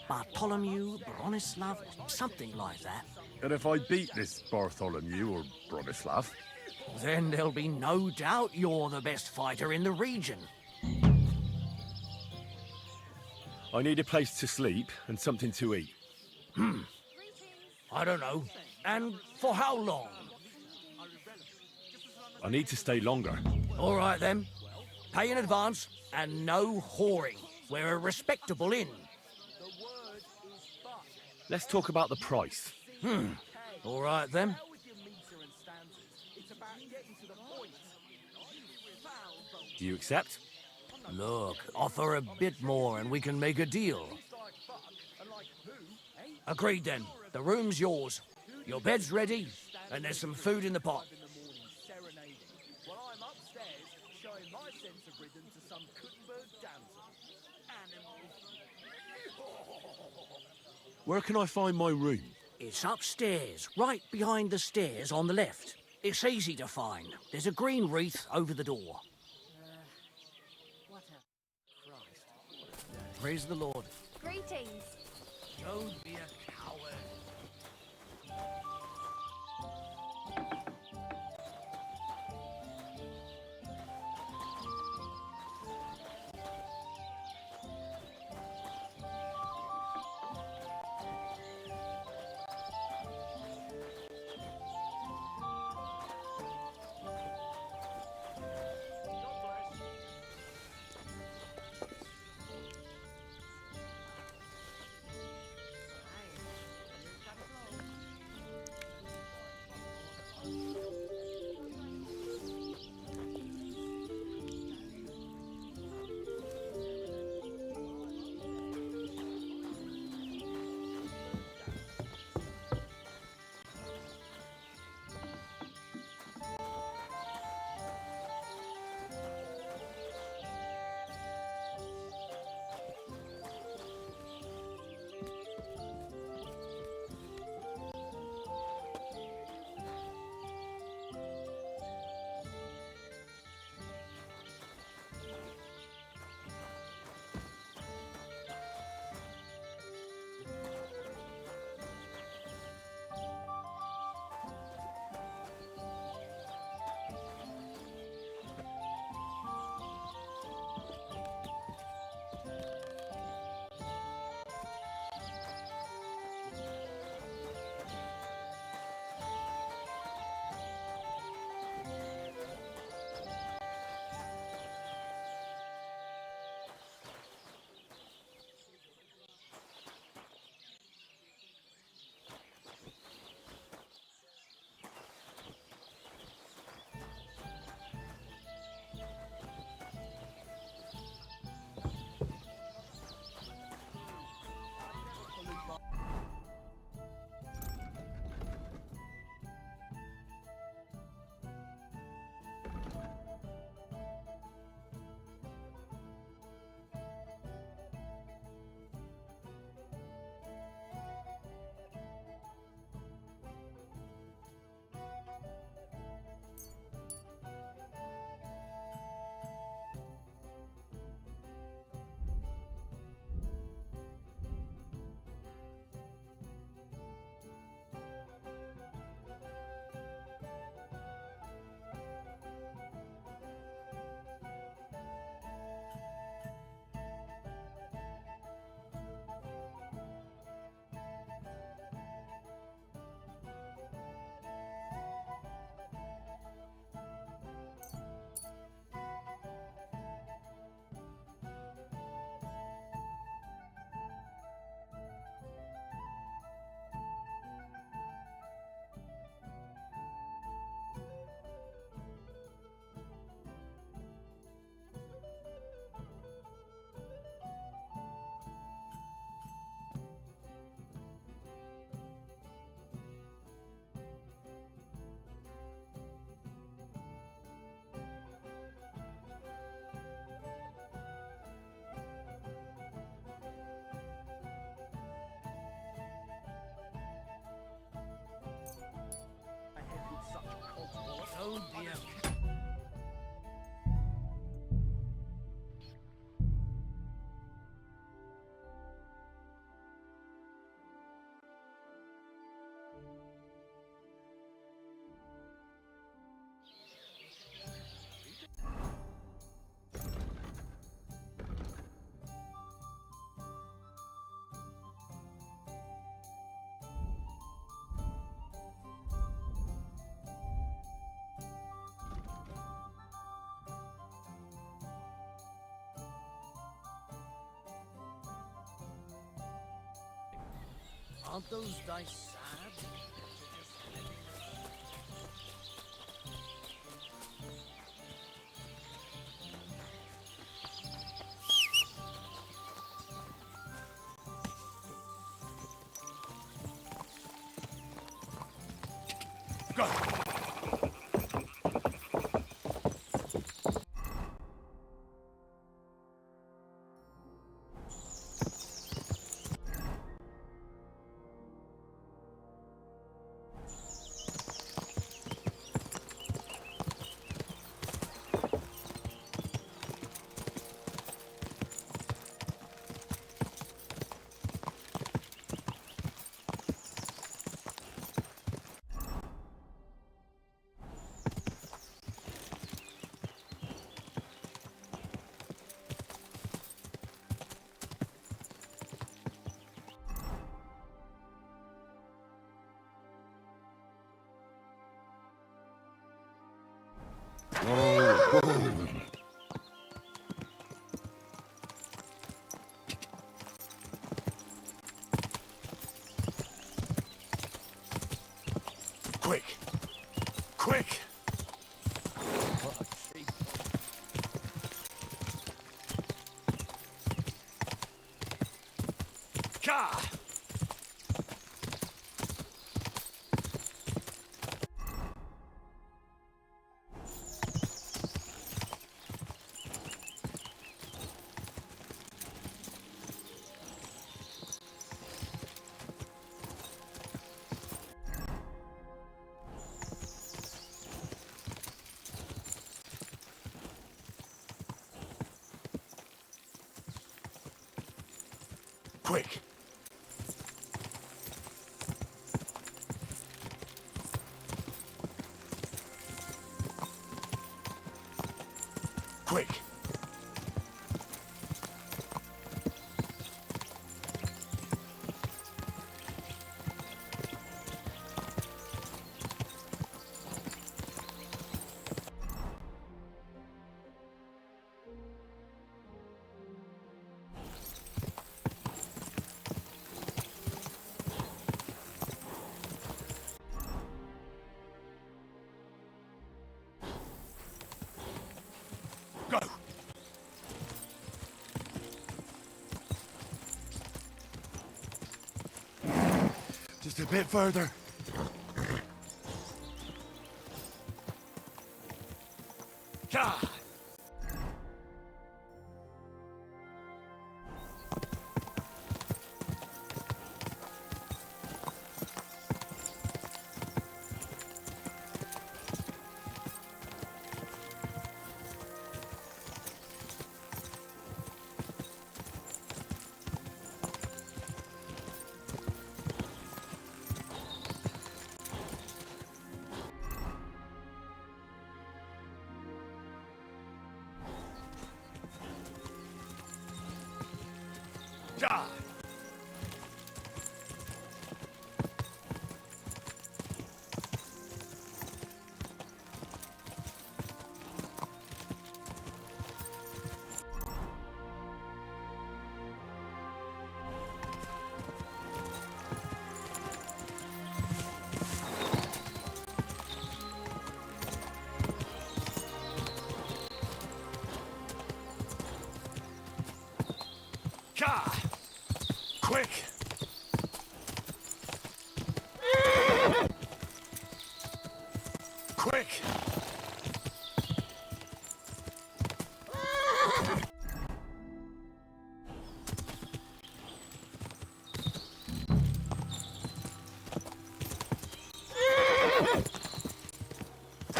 Bartholomew, Bronislav, something like that. And if I beat this Bartholomew or Bronislav? Then there'll be no doubt you're the best fighter in the region. I need a place to sleep and something to eat. I don't know. And for how long? I need to stay longer. All right, then. Pay in advance, and no whoring. We're a respectable inn. Let's talk about the price. All right, then. Do you accept? Look, offer a bit more and we can make a deal. Agreed, then. The room's yours. Your bed's ready, and there's some food in the pot. Where can I find my room? It's upstairs, right behind the stairs on the left. It's easy to find. There's a green wreath over the door. Praise the Lord. Greetings. Don't be a coward. Aren't those dice sad? Quick! Quick! Gah! Quick! Quick! Go! Just a bit further. Gah! Gah! Gah! Quick! Quick!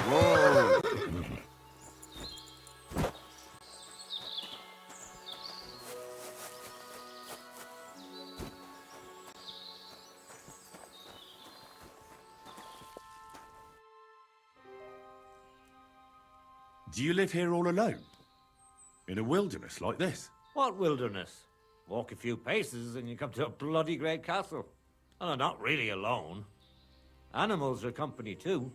Whoa! Do you live here all alone? In a wilderness like this? What wilderness? Walk a few paces and you come to a bloody great castle. And I'm not really alone. Animals are company too.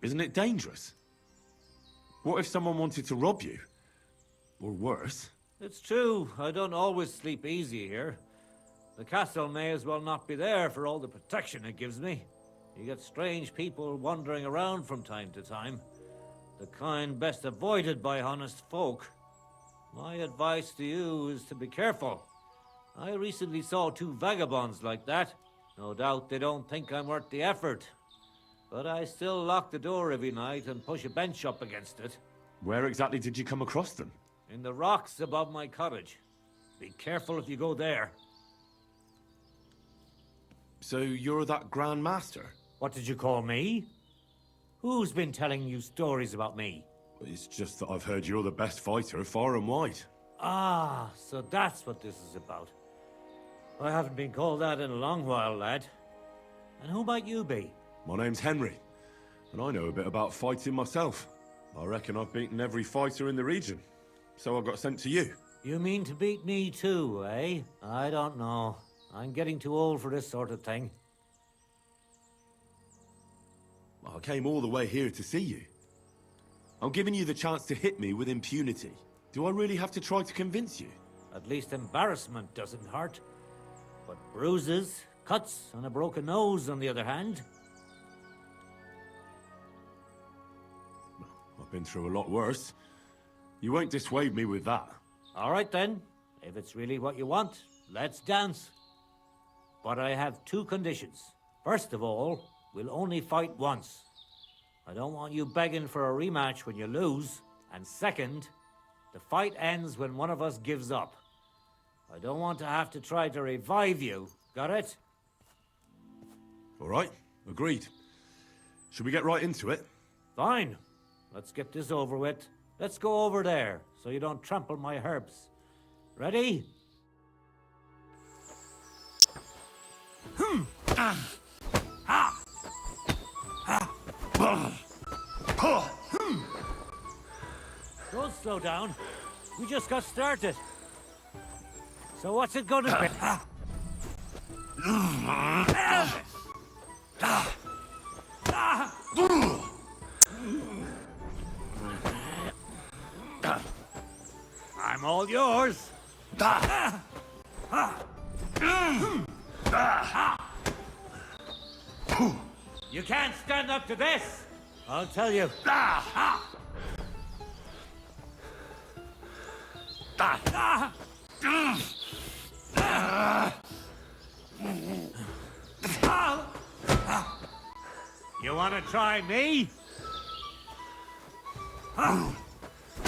Isn't it dangerous? What if someone wanted to rob you? Or worse? It's true, I don't always sleep easy here. The castle may as well not be there for all the protection it gives me. You get strange people wandering around from time to time. The kind best avoided by honest folk. My advice to you is to be careful. I recently saw 2 vagabonds like that. No doubt they don't think I'm worth the effort. But I still lock the door every night and push a bench up against it. Where exactly did you come across them? In the rocks above my cottage. Be careful if you go there. So you're that Grand Master? What did you call me? Who's been telling you stories about me? It's just that I've heard you're the best fighter far and wide. Ah, so that's what this is about. I haven't been called that in a long while, lad. And who might you be? My name's Henry, and I know a bit about fighting myself. I reckon I've beaten every fighter in the region, so I got sent to you. You mean to beat me too, eh? I don't know. I'm getting too old for this sort of thing. I came all the way here to see you. I'm giving you the chance to hit me with impunity. Do I really have to try to convince you? At least embarrassment doesn't hurt. But bruises, cuts, and a broken nose, on the other hand. I've been through a lot worse. You won't dissuade me with that. All right then. If it's really what you want, let's dance. But I have 2 conditions. First of all, we'll only fight once. I don't want you begging for a rematch when you lose. And second, the fight ends when one of us gives up. I don't want to have to try to revive you. Got it? All right, agreed. Should we get right into it? Fine. Let's get this over with. Let's go over there, so you don't trample my herbs. Ready? Don't slow down. We just got started. So what's it gonna be? I'm all yours. You can't stand up to this. I'll tell you. You want to try me?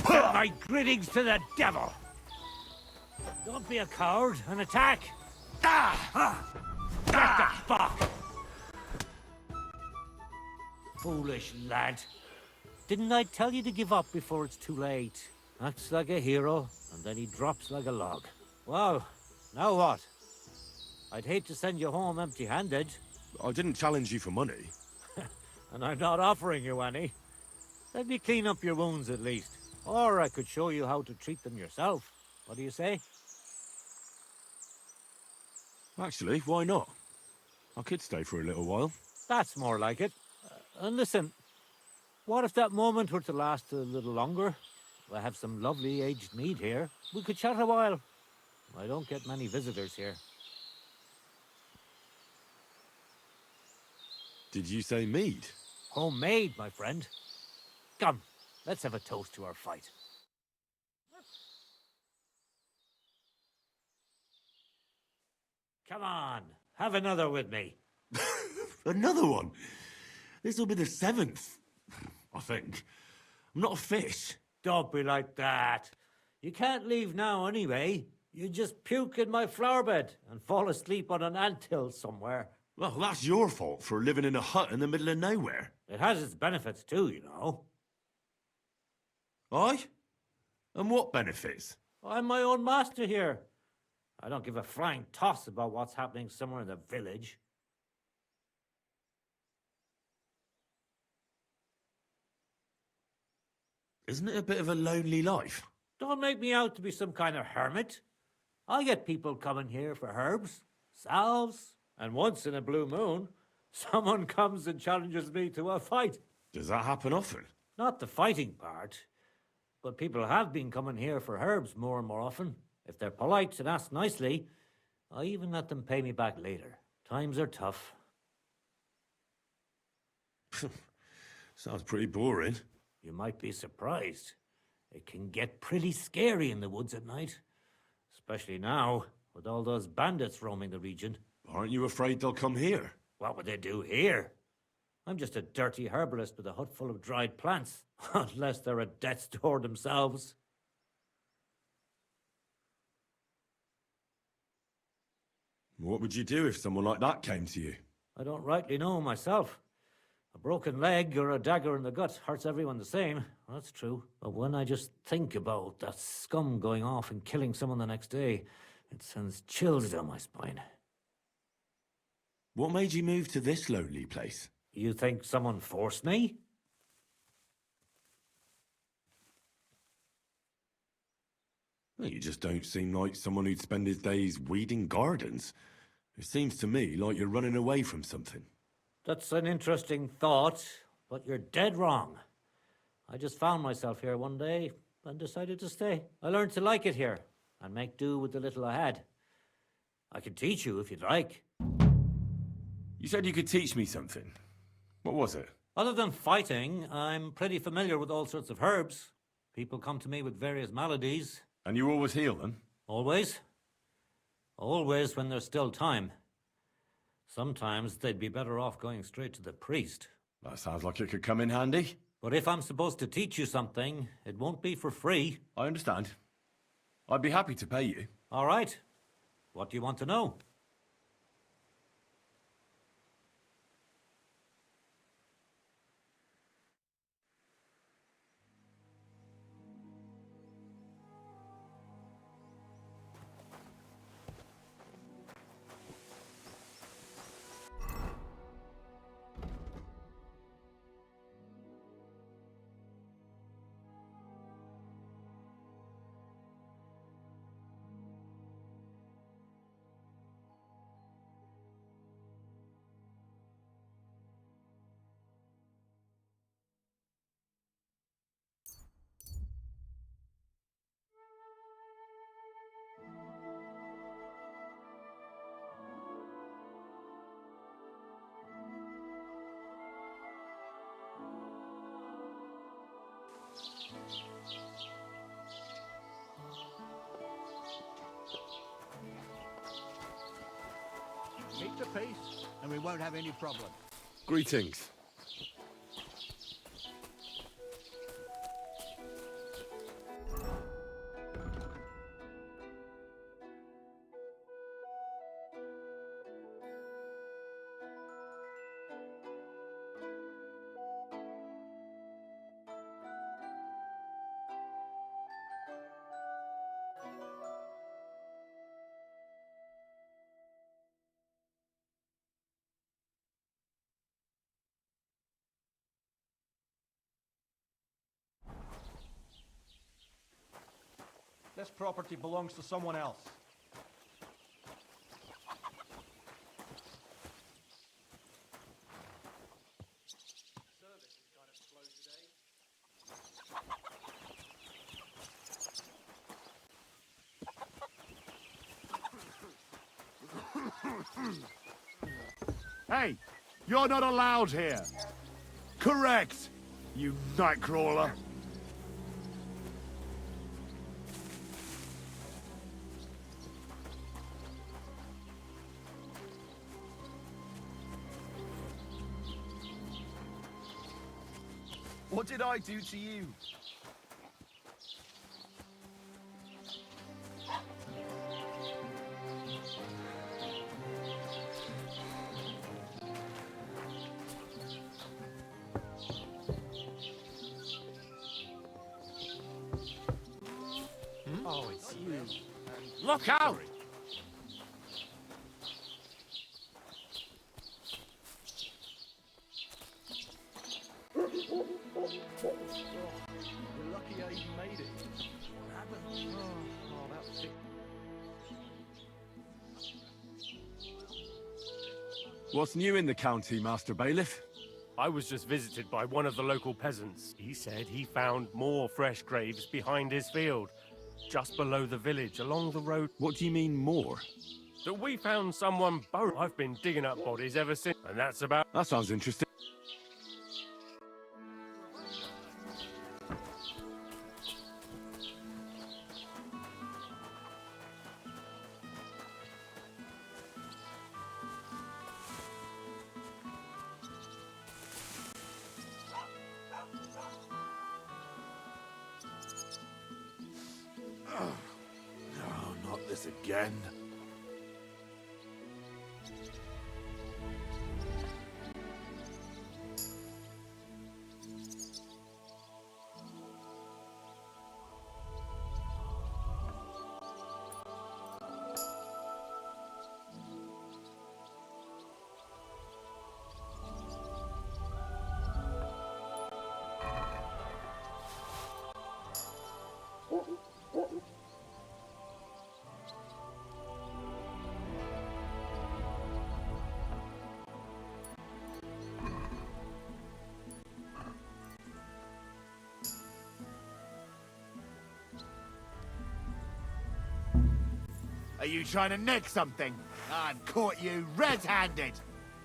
Send my greetings to the devil. Don't be a coward and attack. Get the fuck. Foolish lad. Didn't I tell you to give up before it's too late? Acts like a hero, and then he drops like a log. Well, now what? I'd hate to send you home empty-handed. I didn't challenge you for money. And I'm not offering you any. Let me clean up your wounds at least. Or I could show you how to treat them yourself. What do you say? Actually, why not? I could stay for a little while. That's more like it. And listen, what if that moment were to last a little longer? I have some lovely aged mead here. We could chat a while. I don't get many visitors here. Did you say mead? Homemade, my friend. Come, let's have a toast to our fight. Come on, have another with me. Another one? This'll be the 7th, I think. I'm not a fish. Don't be like that. You can't leave now anyway. You just puke in my flower bed and fall asleep on an anthill somewhere. Well, that's your fault for living in a hut in the middle of nowhere. It has its benefits too, you know. Aye? And what benefits? I'm my own master here. I don't give a flying toss about what's happening somewhere in the village. Isn't it a bit of a lonely life? Don't make me out to be some kind of hermit. I get people coming here for herbs, salves, and once in a blue moon, someone comes and challenges me to a fight. Does that happen often? Not the fighting part, but people have been coming here for herbs more and more often. If they're polite and ask nicely, I even let them pay me back later. Times are tough. Sounds pretty boring. You might be surprised. It can get pretty scary in the woods at night. Especially now, with all those bandits roaming the region. Aren't you afraid they'll come here? What would they do here? I'm just a dirty herbalist with a hut full of dried plants. Unless they're at death's door themselves. What would you do if someone like that came to you? I don't rightly know myself. A broken leg or a dagger in the gut hurts everyone the same. That's true. But when I just think about that scum going off and killing someone the next day, it sends chills down my spine. What made you move to this lonely place? You think someone forced me? Well, you just don't seem like someone who'd spend his days weeding gardens. It seems to me like you're running away from something. That's an interesting thought, but you're dead wrong. I just found myself here one day and decided to stay. I learned to like it here and make do with the little I had. I can teach you if you'd like. You said you could teach me something. What was it? Other than fighting, I'm pretty familiar with all sorts of herbs. People come to me with various maladies. And you always heal them? Always. Always when there's still time. Sometimes they'd be better off going straight to the priest. That sounds like it could come in handy. But if I'm supposed to teach you something, it won't be for free. I understand. I'd be happy to pay you. All right. What do you want to know? Keep the peace, and we won't have any problem. Greetings. This property belongs to someone else. Hey, you're not allowed here. Correct, you nightcrawler. What did I do to you? Oh, it's you. Look out! You're lucky I even made it. What happened? Oh, that's sick. What's new in the county, Master Bailiff? I was just visited by one of the local peasants. He said he found more fresh graves behind his field, just below the village, along the road. What do you mean, more? That we found someone buried. I've been digging up bodies ever since, and that's about... That sounds interesting. Oh, not this again. Are you trying to nick something? I've caught you red-handed.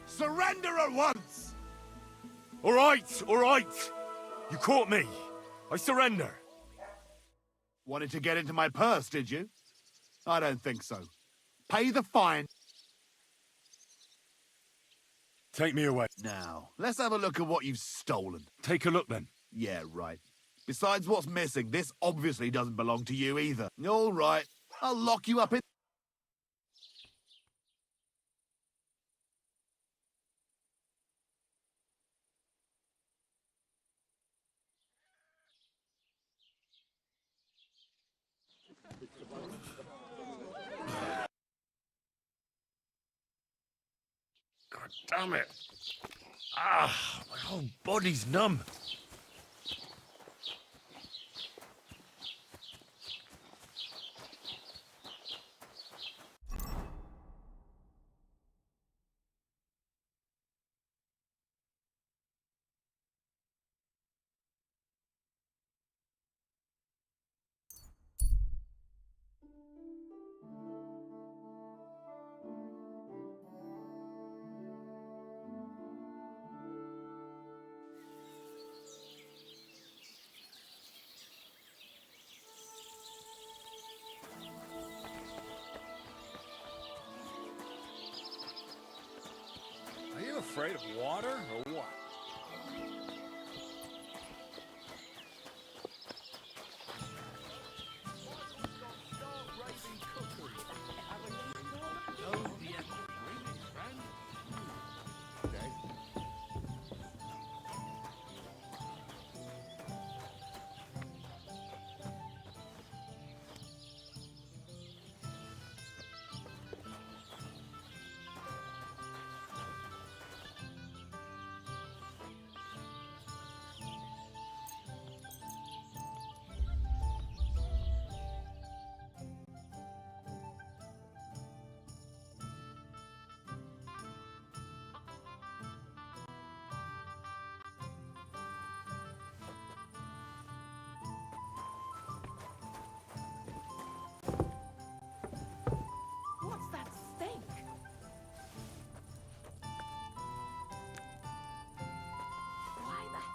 Surrender at once! All right, all right. You caught me. I surrender. Wanted to get into my purse, did you? I don't think so. Pay the fine. Take me away. Now, let's have a look at what you've stolen. Take a look, then. Yeah, right. Besides what's missing, this obviously doesn't belong to you either. All right, I'll lock you up in... God damn it. Ah, my whole body's numb. Are you afraid of water, or what? What's that stink?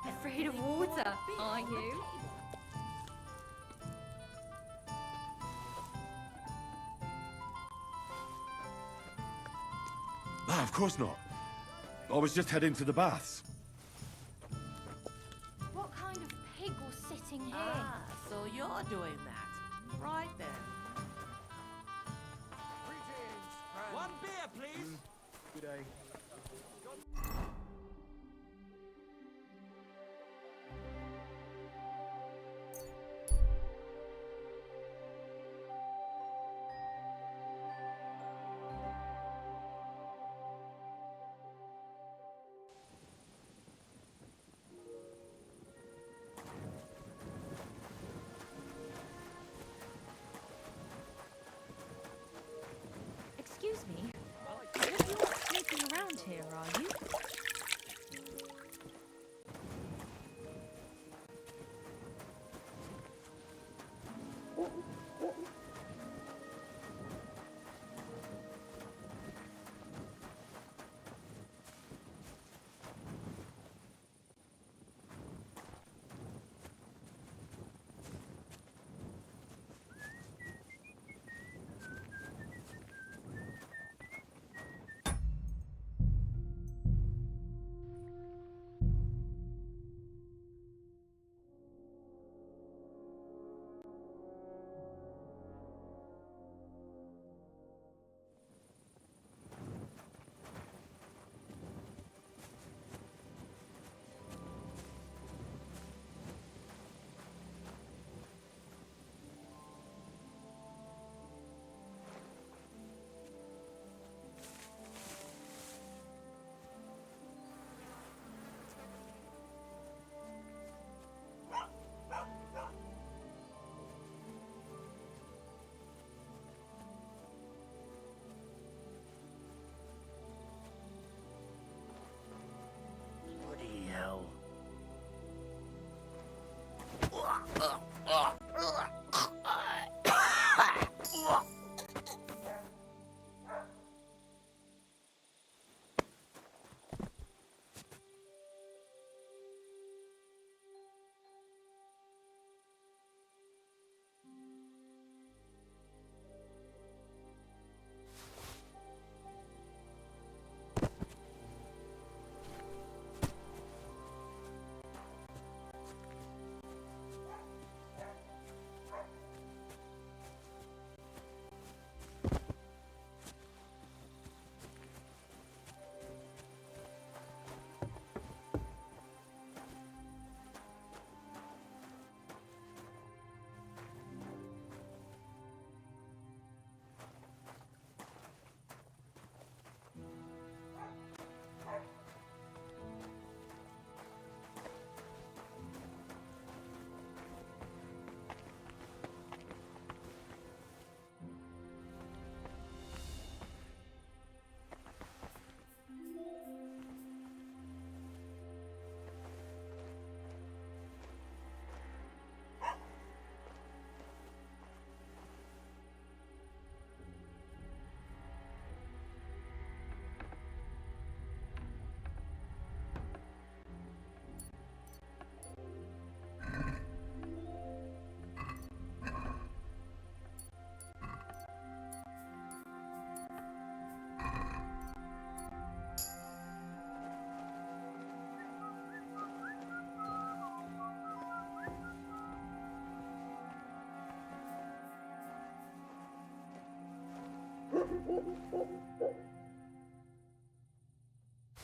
Afraid of water, are you? Ah, of course not. I was just heading to the baths. What kind of pig was sitting here? Ah, so you're doing that. Right then. One beer, please. Good day. Excuse me. You're not sleeping around here, are you?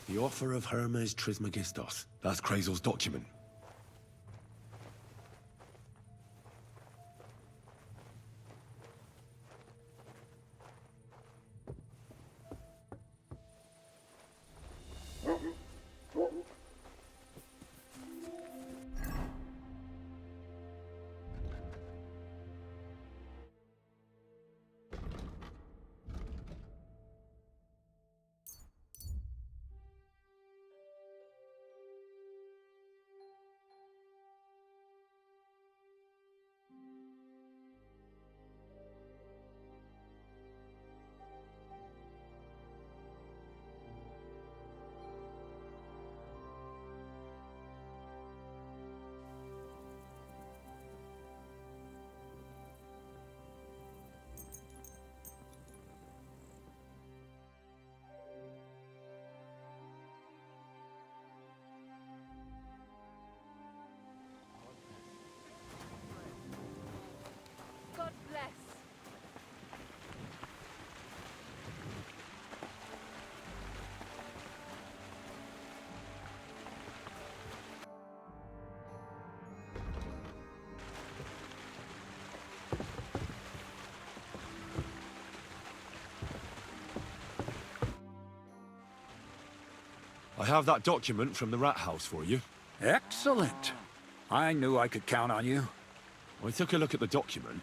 The offer of Hermes Trismegistos. That's Krazel's document. God bless. I have that document from the rat house for you. Excellent. I knew I could count on you. I took a look at the document.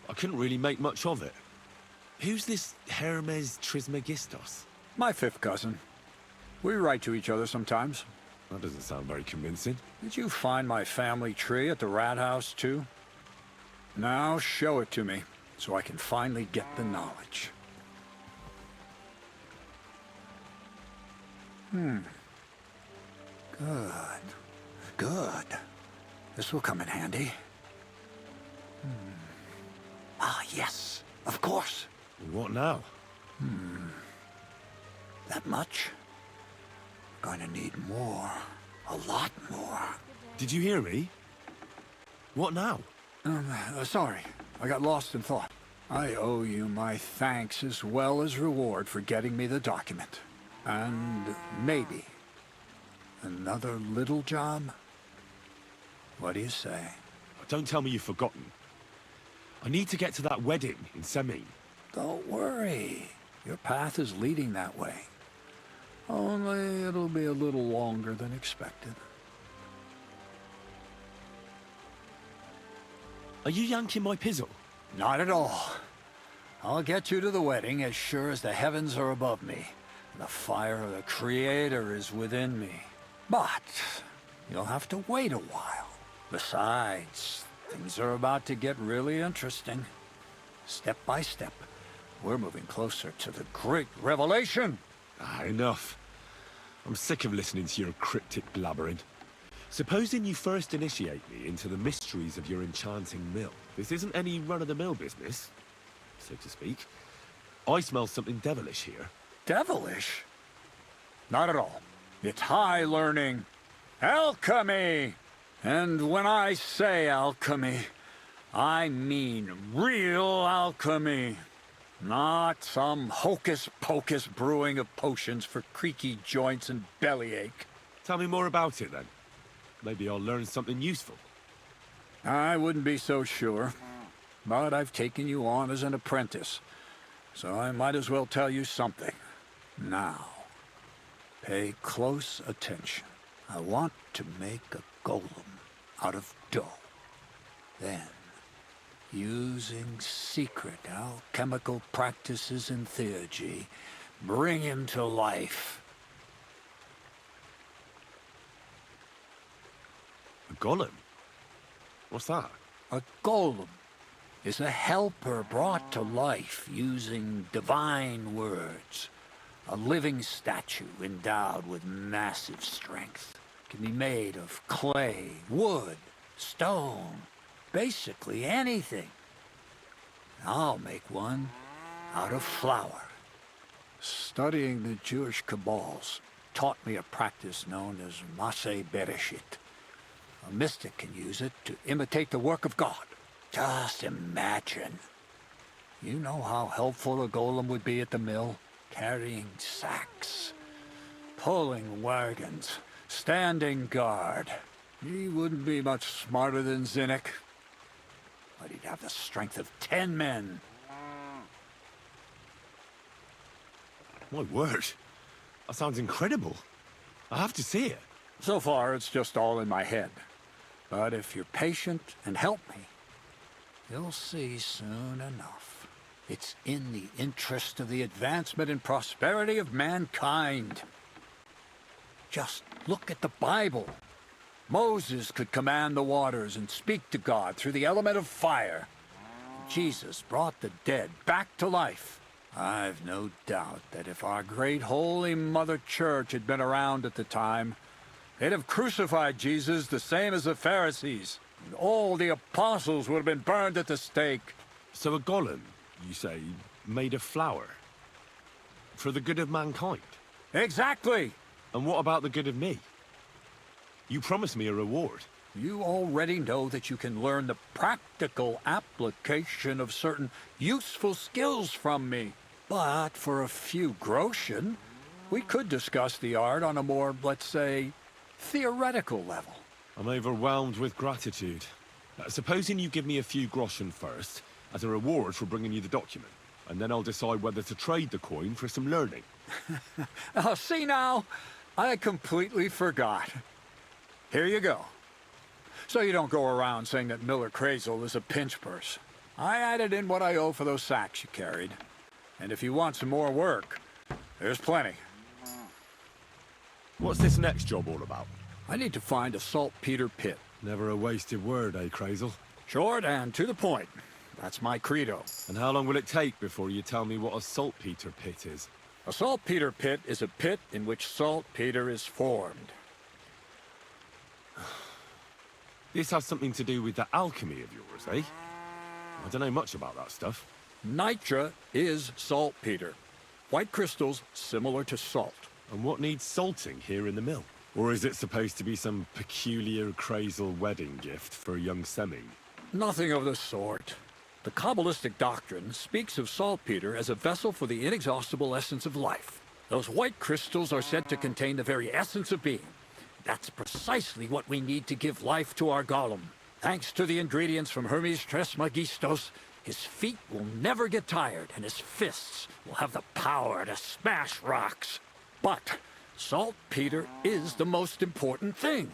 I couldn't really make much of it. Who's this Hermes Trismegistos? My fifth cousin. We write to each other sometimes. That doesn't sound very convincing. Did you find my family tree at the rat house, too? Now show it to me, so I can finally get the knowledge. Good. Good. This will come in handy. Ah, yes. Of course. What now? That much? Going to need more. A lot more. Did you hear me? What now? Sorry. I got lost in thought. I owe you my thanks as well as reward for getting me the document. And maybe another little job? What do you say? Don't tell me you've forgotten. I need to get to that wedding in Semin. Don't worry. Your path is leading that way. Only it'll be a little longer than expected. Are you yanking my pizzle? Not at all. I'll get you to the wedding as sure as the heavens are above me. The fire of the Creator is within me. But you'll have to wait a while. Besides, things are about to get really interesting. Step by step, we're moving closer to the great revelation. Enough. I'm sick of listening to your cryptic blabbering. Supposing you first initiate me into the mysteries of your enchanting mill. This isn't any run-of-the-mill business, so to speak. I smell something devilish here. Devilish? Not at all. It's high learning. Alchemy! And when I say alchemy, I mean real alchemy. Not some hocus-pocus brewing of potions for creaky joints and bellyache. Tell me more about it, then. Maybe I'll learn something useful. I wouldn't be so sure. But I've taken you on as an apprentice, so I might as well tell you something. Now, pay close attention. I want to make a golem out of dough. Then, using secret alchemical practices in theurgy, bring him to life. A golem? What's that? A golem is a helper brought to life using divine words. A living statue endowed with massive strength. Can be made of clay, wood, stone, basically anything. I'll make one out of flour. Studying the Jewish Kabbals taught me a practice known as Maseh Bereshit. A mystic can use it to imitate the work of God. Just imagine. You know how helpful a golem would be at the mill? Carrying sacks, pulling wagons, standing guard. He wouldn't be much smarter than Zinnik, but he'd have the strength of 10 men. My word. That sounds incredible. I have to see it. So far, it's just all in my head. But if you're patient and help me, you'll see soon enough. It's in the interest of the advancement and prosperity of mankind. Just look at the Bible. Moses could command the waters and speak to God through the element of fire. Jesus brought the dead back to life. I've no doubt that if our great Holy Mother Church had been around at the time, they'd have crucified Jesus the same as the Pharisees. And all the apostles would have been burned at the stake. So a golem, you say, made of flour? For the good of mankind? Exactly! And what about the good of me? You promised me a reward. You already know that you can learn the practical application of certain useful skills from me. But for a few groschen, we could discuss the art on a more, let's say, theoretical level. I'm overwhelmed with gratitude. Supposing you give me a few groschen first, as a reward for bringing you the document, and then I'll decide whether to trade the coin for some learning. Oh, see now? I completely forgot. Here you go. So you don't go around saying that Miller Crazel is a pinch purse. I added in what I owe for those sacks you carried. And if you want some more work, there's plenty. What's this next job all about? I need to find a saltpeter pit. Never a wasted word, eh, Crazel? Short and to the point. That's my credo. And how long will it take before you tell me what a saltpeter pit is? A saltpeter pit is a pit in which saltpeter is formed. This has something to do with that alchemy of yours, eh? I don't know much about that stuff. Nitra is saltpeter. White crystals similar to salt. And what needs salting here in the mill? Or is it supposed to be some peculiar Crazel wedding gift for a young semming? Nothing of the sort. The Kabbalistic doctrine speaks of saltpeter as a vessel for the inexhaustible essence of life. Those white crystals are said to contain the very essence of being. That's precisely what we need to give life to our golem. Thanks to the ingredients from Hermes Trismegistos, his feet will never get tired, and his fists will have the power to smash rocks. But saltpeter is the most important thing.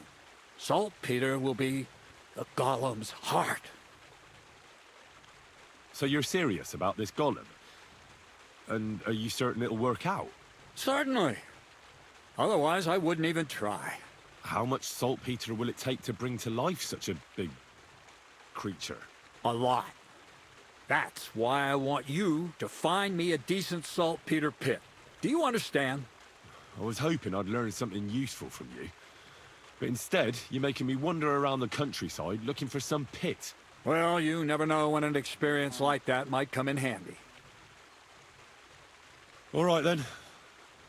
Saltpeter will be the golem's heart. So you're serious about this golem? And are you certain it'll work out? Certainly. Otherwise, I wouldn't even try. How much saltpeter will it take to bring to life such a big creature? A lot. That's why I want you to find me a decent saltpeter pit. Do you understand? I was hoping I'd learn something useful from you. But instead, you're making me wander around the countryside looking for some pit. Well, you never know when an experience like that might come in handy. All right, then.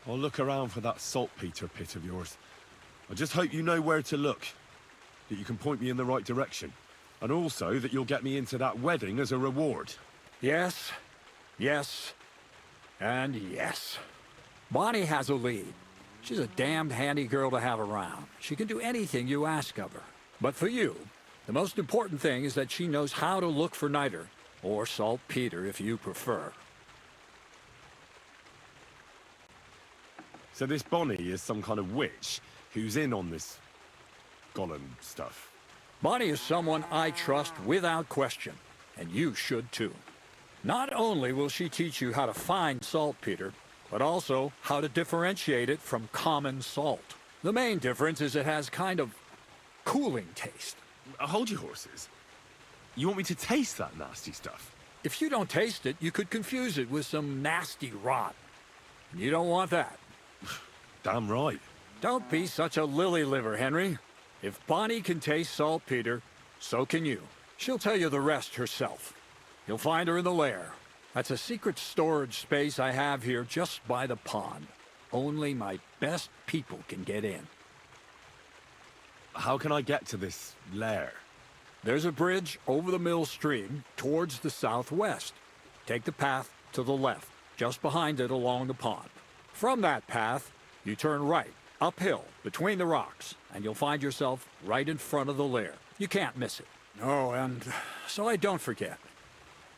I'll look around for that saltpeter pit of yours. I just hope you know where to look, that you can point me in the right direction, and also that you'll get me into that wedding as a reward. Yes, yes, and yes. Bonnie has a lead. She's a damned handy girl to have around. She can do anything you ask of her. But for you, the most important thing is that she knows how to look for niter, or saltpeter if you prefer. So this Bonnie is some kind of witch who's in on this golem stuff. Bonnie is someone I trust without question, and you should too. Not only will she teach you how to find saltpeter, but also how to differentiate it from common salt. The main difference is it has kind of cooling taste. Hold your horses. You want me to taste that nasty stuff? If you don't taste it, you could confuse it with some nasty rot. You don't want that. Damn right. Don't be such a lily liver, Henry. If Bonnie can taste saltpeter, so can you. She'll tell you the rest herself. You'll find her in the lair. That's a secret storage space I have here just by the pond. Only my best people can get in. How can I get to this lair? There's a bridge over the mill stream towards the southwest. take the path to the left, just behind it along the pond. From that path, you turn right, uphill, between the rocks, and you'll find yourself right in front of the lair. You can't miss it. Oh, and so I don't forget,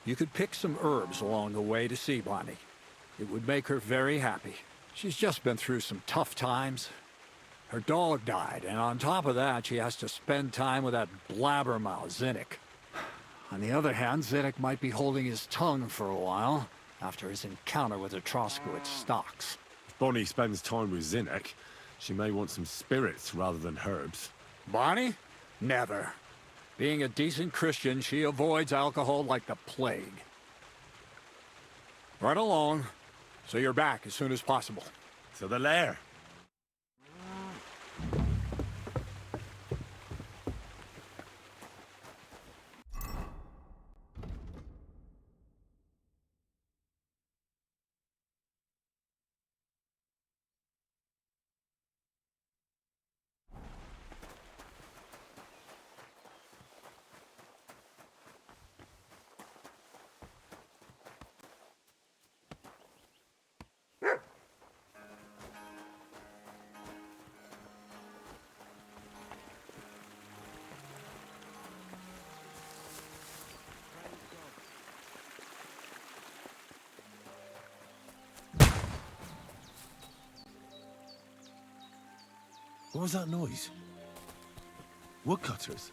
you could pick some herbs along the way to see Bonnie. It would make her very happy. She's just been through some tough times. Her dog died, and on top of that, she has to spend time with that blabbermouth, Zinnik. On the other hand, Zinnik might be holding his tongue for a while after his encounter with the Troskowitz stocks. If Bonnie spends time with Zinnik, she may want some spirits rather than herbs. Bonnie? Never. Being a decent Christian, she avoids alcohol like the plague. Right along, so you're back as soon as possible. To the lair. What was that noise? Woodcutters?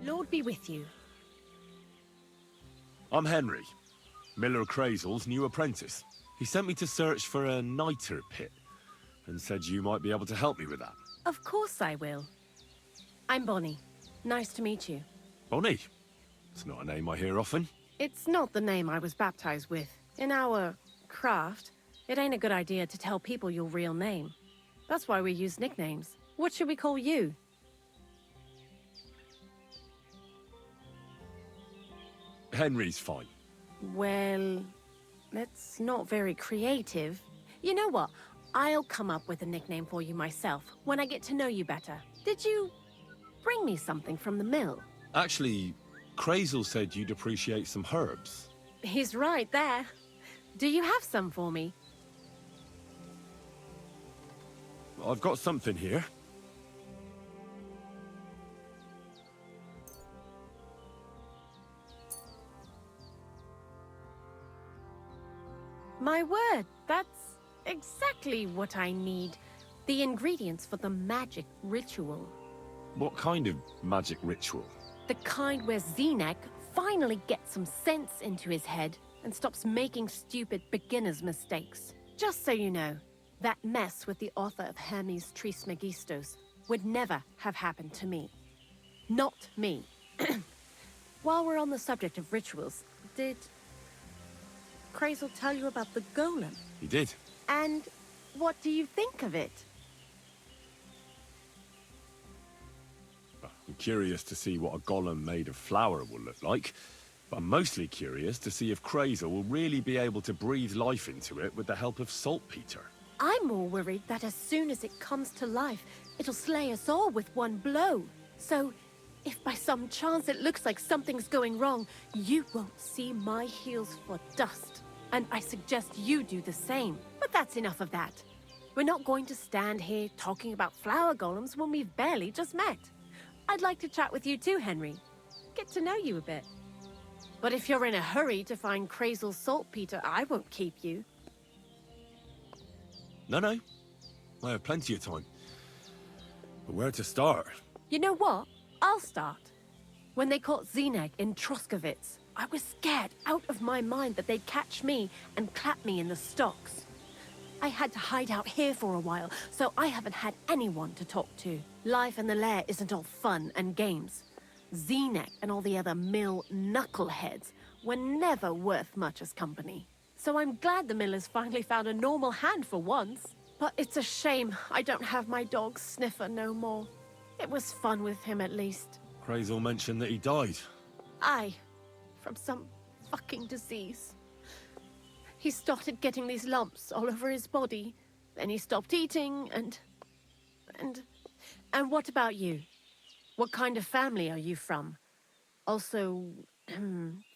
Lord be with you. I'm Henry, Miller Crazel's new apprentice. He sent me to search for a niter pit, and said you might be able to help me with that. Of course I will. I'm Bonnie. Nice to meet you. Bonnie? It's not a name I hear often. It's not the name I was baptized with. In our craft, it ain't a good idea to tell people your real name. That's why we use nicknames. What should we call you? Henry's fine. Well, that's not very creative. You know what? I'll come up with a nickname for you myself when I get to know you better. Did you bring me something from the mill? Actually, Crazel said you'd appreciate some herbs. He's right there. Do you have some for me? I've got something here. My word, that's exactly what I need. The ingredients for the magic ritual. What kind of magic ritual? The kind where Zenek finally gets some sense into his head and stops making stupid beginner's mistakes. Just so you know, that mess with the author of Hermes Trismegistos would never have happened to me. Not me. While we're on the subject of rituals, did Crazel tell you about the golem? He did. And what do you think of it? I'm curious to see what a golem made of flour will look like, but I'm mostly curious to see if Crazel will really be able to breathe life into it with the help of saltpeter. I'm more worried that as soon as it comes to life, it'll slay us all with one blow. So, if by some chance it looks like something's going wrong, you won't see my heels for dust. And I suggest you do the same. But that's enough of that. We're not going to stand here talking about flower golems when we've barely just met. I'd like to chat with you too, Henry. Get to know you a bit. But if you're in a hurry to find Crazel's saltpeter, I won't keep you. No. I have plenty of time. But where to start? You know what? I'll start. When they caught Zenek in Troskovitz, I was scared out of my mind that they'd catch me and clap me in the stocks. I had to hide out here for a while, so I haven't had anyone to talk to. Life in the lair isn't all fun and games. Zenek and all the other mill knuckleheads were never worth much as company. So I'm glad the miller's finally found a normal hand for once. But it's a shame I don't have my dog Sniffer no more. It was fun with him at least. Crazel mentioned that he died. Aye, from some fucking disease. He started getting these lumps all over his body. Then he stopped eating and what about you? What kind of family are you from? Also,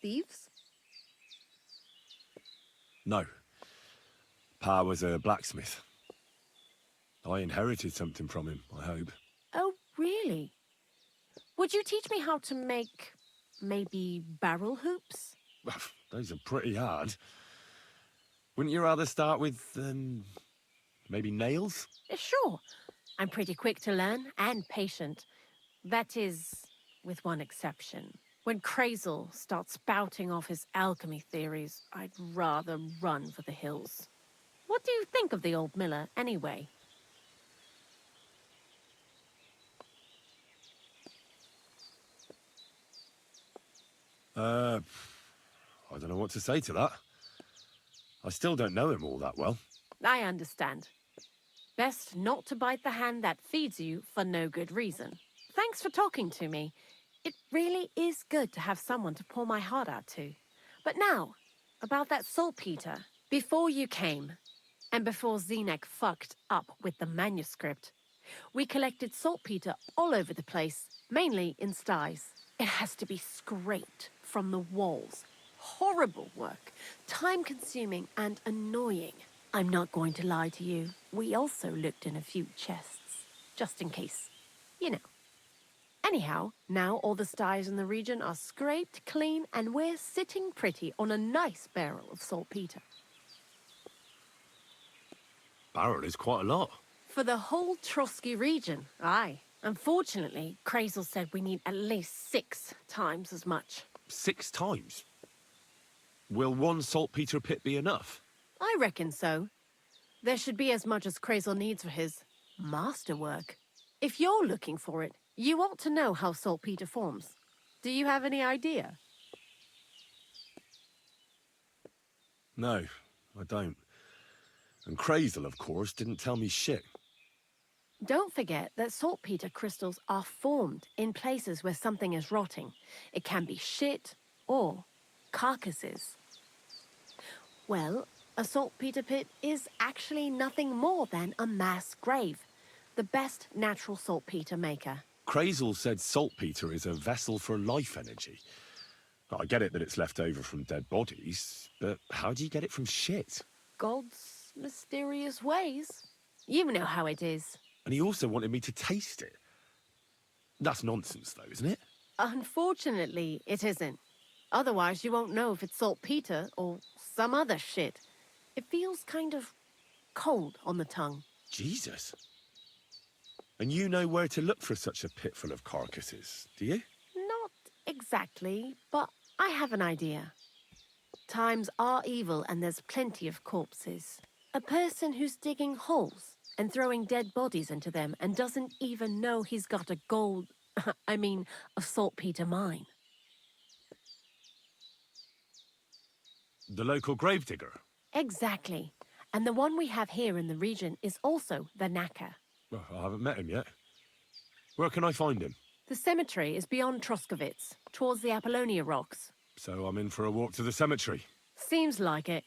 thieves? No. Pa was a blacksmith. I inherited something from him, I hope. Oh, really? Would you teach me how to make, maybe, barrel hoops? Those are pretty hard. Wouldn't you rather start with, maybe nails? Sure. I'm pretty quick to learn and patient. That is, with one exception. When Crazel starts spouting off his alchemy theories, I'd rather run for the hills. What do you think of the old miller, anyway? I don't know what to say to that. I still don't know him all that well. I understand. Best not to bite the hand that feeds you for no good reason. Thanks for talking to me. It really is good to have someone to pour my heart out to. But now, about that saltpeter. Before you came, and before Zenek fucked up with the manuscript, we collected saltpeter all over the place, mainly in sties. It has to be scraped from the walls. Horrible work, time-consuming and annoying. I'm not going to lie to you. We also looked in a few chests, just in case. You know. Anyhow, now all the sties in the region are scraped clean and we're sitting pretty on a nice barrel of saltpeter. Barrel is quite a lot. For the whole Trotsky region, aye. Unfortunately, Crazel said we need at least 6 times as much. 6 times? Will one saltpeter pit be enough? I reckon so. There should be as much as Crazel needs for his masterwork. If you're looking for it, you ought to know how saltpeter forms. Do you have any idea? No, I don't. And Crazel, of course, didn't tell me shit. Don't forget that saltpeter crystals are formed in places where something is rotting. It can be shit or carcasses. Well, a saltpeter pit is actually nothing more than a mass grave. The best natural saltpeter maker. Crazel said saltpeter is a vessel for life energy. I get it that it's left over from dead bodies, but how do you get it from shit? God's mysterious ways. You know how it is. And he also wanted me to taste it. That's nonsense, though, isn't it? Unfortunately, it isn't. Otherwise, you won't know if it's saltpeter or some other shit. It feels kind of cold on the tongue. Jesus. And you know where to look for such a pit full of carcasses, do you? Not exactly, but I have an idea. Times are evil and there's plenty of corpses. A person who's digging holes and throwing dead bodies into them and doesn't even know he's got a a saltpeter mine. The local gravedigger? Exactly. And the one we have here in the region is also the knacker. Well, I haven't met him yet. Where can I find him? The cemetery is beyond Troskovitz, towards the Apollonia rocks. So I'm in for a walk to the cemetery. Seems like it.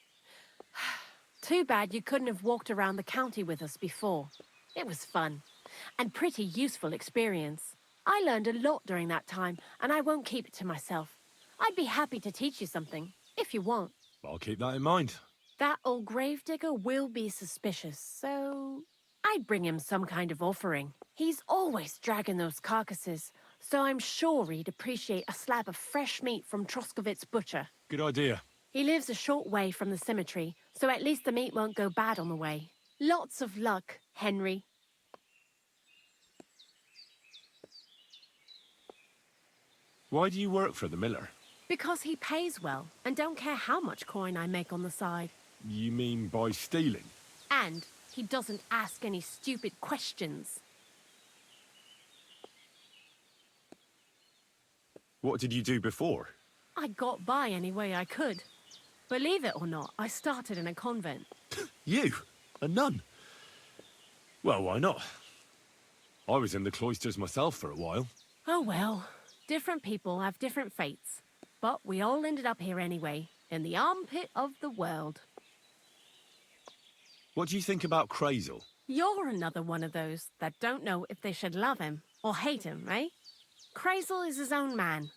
Too bad you couldn't have walked around the county with us before. It was fun, and pretty useful experience. I learned a lot during that time, and I won't keep it to myself. I'd be happy to teach you something, if you want. I'll keep that in mind. That old gravedigger will be suspicious, so I'd bring him some kind of offering. He's always dragging those carcasses, so I'm sure he'd appreciate a slab of fresh meat from Troskovitz butcher. Good idea. He lives a short way from the cemetery, so at least the meat won't go bad on the way. Lots of luck, Henry. Why do you work for the miller? Because he pays well, and don't care how much coin I make on the side. You mean by stealing? And he doesn't ask any stupid questions. What did you do before? I got by any way I could. Believe it or not, I started in a convent. You? A nun? Well, why not? I was in the cloisters myself for a while. Oh well, different people have different fates. But we all ended up here anyway, in the armpit of the world. What do you think about Crazel? You're another one of those that don't know if they should love him or hate him, eh? Crazel is his own man.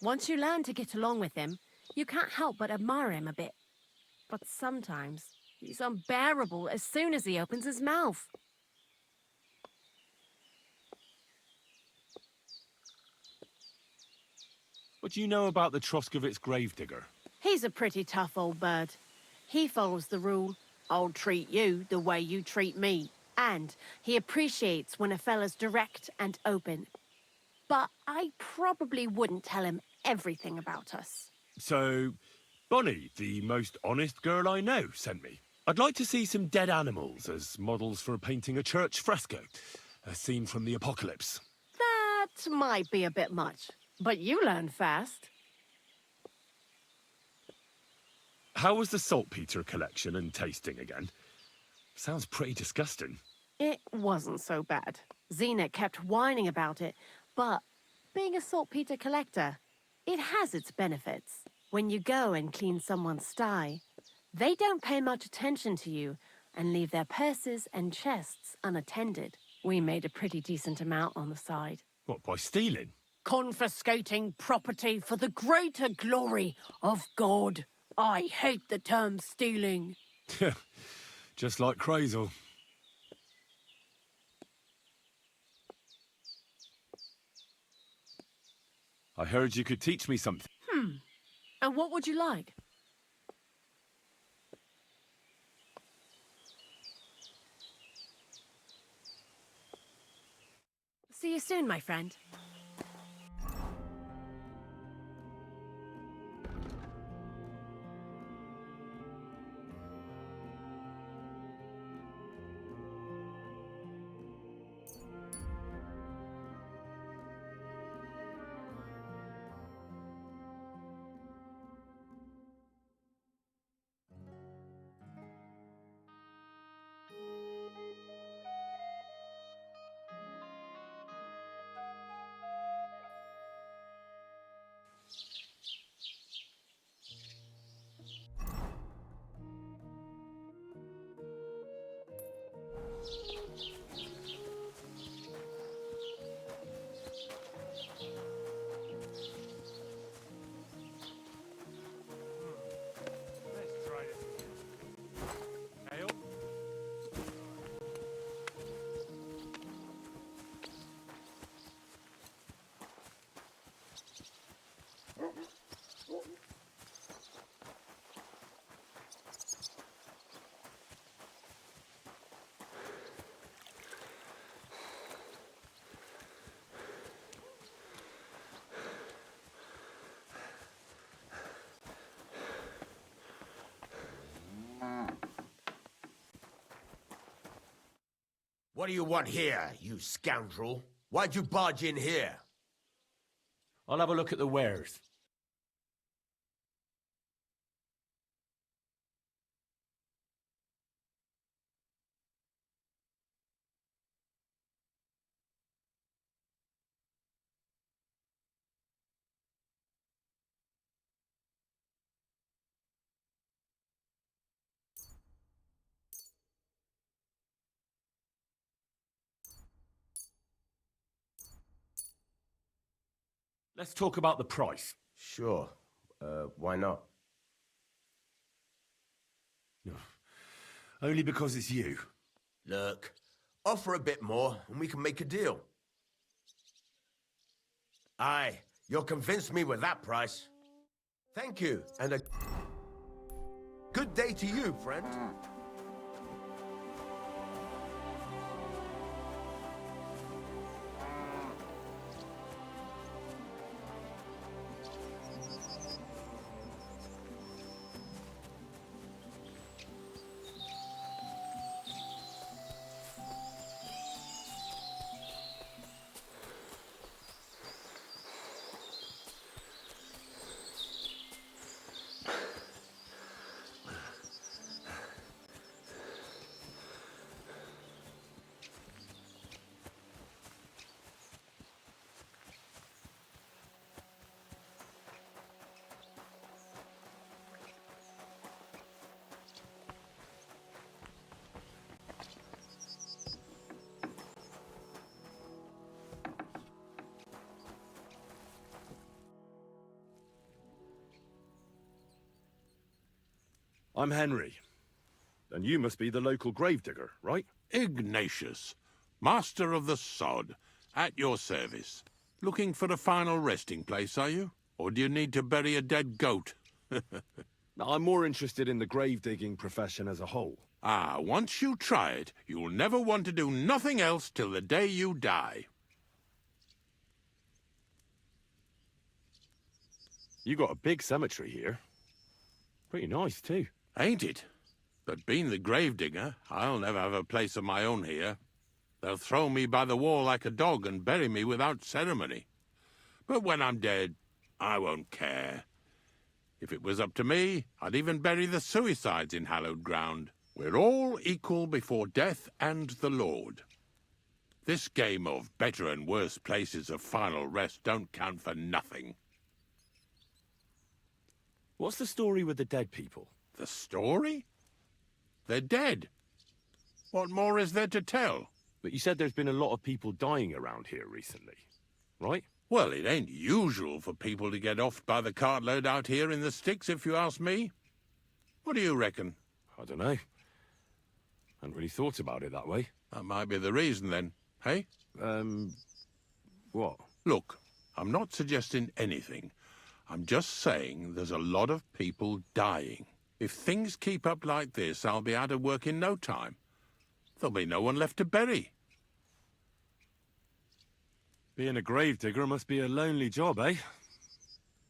Once you learn to get along with him, you can't help but admire him a bit. But sometimes, he's unbearable as soon as he opens his mouth. What do you know about the Troskovitz gravedigger? He's a pretty tough old bird. He follows the rule, I'll treat you the way you treat me. And he appreciates when a fella's direct and open. But I probably wouldn't tell him everything about us. So, Bonnie, the most honest girl I know, sent me. I'd like to see some dead animals as models for painting a church fresco. A scene from the apocalypse. That might be a bit much, but you learn fast. How was the saltpeter collection and tasting again? Sounds pretty disgusting. It wasn't so bad. Xena kept whining about it, but being a saltpeter collector, it has its benefits. When you go and clean someone's sty, they don't pay much attention to you and leave their purses and chests unattended. We made a pretty decent amount on the side. What, by stealing? Confiscating property for the greater glory of God. I hate the term stealing. Just like Crazel. I heard you could teach me something. And what would you like? See you soon, my friend. What do you want here, you scoundrel? Why'd you barge in here? I'll have a look at the wares. Let's talk about the price. Sure. Why not? Only because it's you. Look, offer a bit more and we can make a deal. Aye, you'll convince me with that price. Thank you, and a good day to you, friend. I'm Henry. And you must be the local gravedigger, right? Ignatius, master of the sod, at your service. Looking for a final resting place, are you? Or do you need to bury a dead goat? I'm more interested in the grave-digging profession as a whole. Ah, once you try it, you'll never want to do nothing else till the day you die. You got a big cemetery here. Pretty nice, too. Ain't it? But being the gravedigger, I'll never have a place of my own here. They'll throw me by the wall like a dog and bury me without ceremony. But when I'm dead, I won't care. If it was up to me, I'd even bury the suicides in hallowed ground. We're all equal before death and the Lord. This game of better and worse places of final rest don't count for nothing. What's the story with the dead people? The story? They're dead. What more is there to tell? But you said there's been a lot of people dying around here recently, right? Well, it ain't usual for people to get offed by the cartload out here in the sticks, if you ask me. What do you reckon? I don't know. Hadn't really thought about it that way. That might be the reason, then. Hey? What? Look, I'm not suggesting anything. I'm just saying there's a lot of people dying. If things keep up like this, I'll be out of work in no time. There'll be no one left to bury. Being a gravedigger must be a lonely job, eh?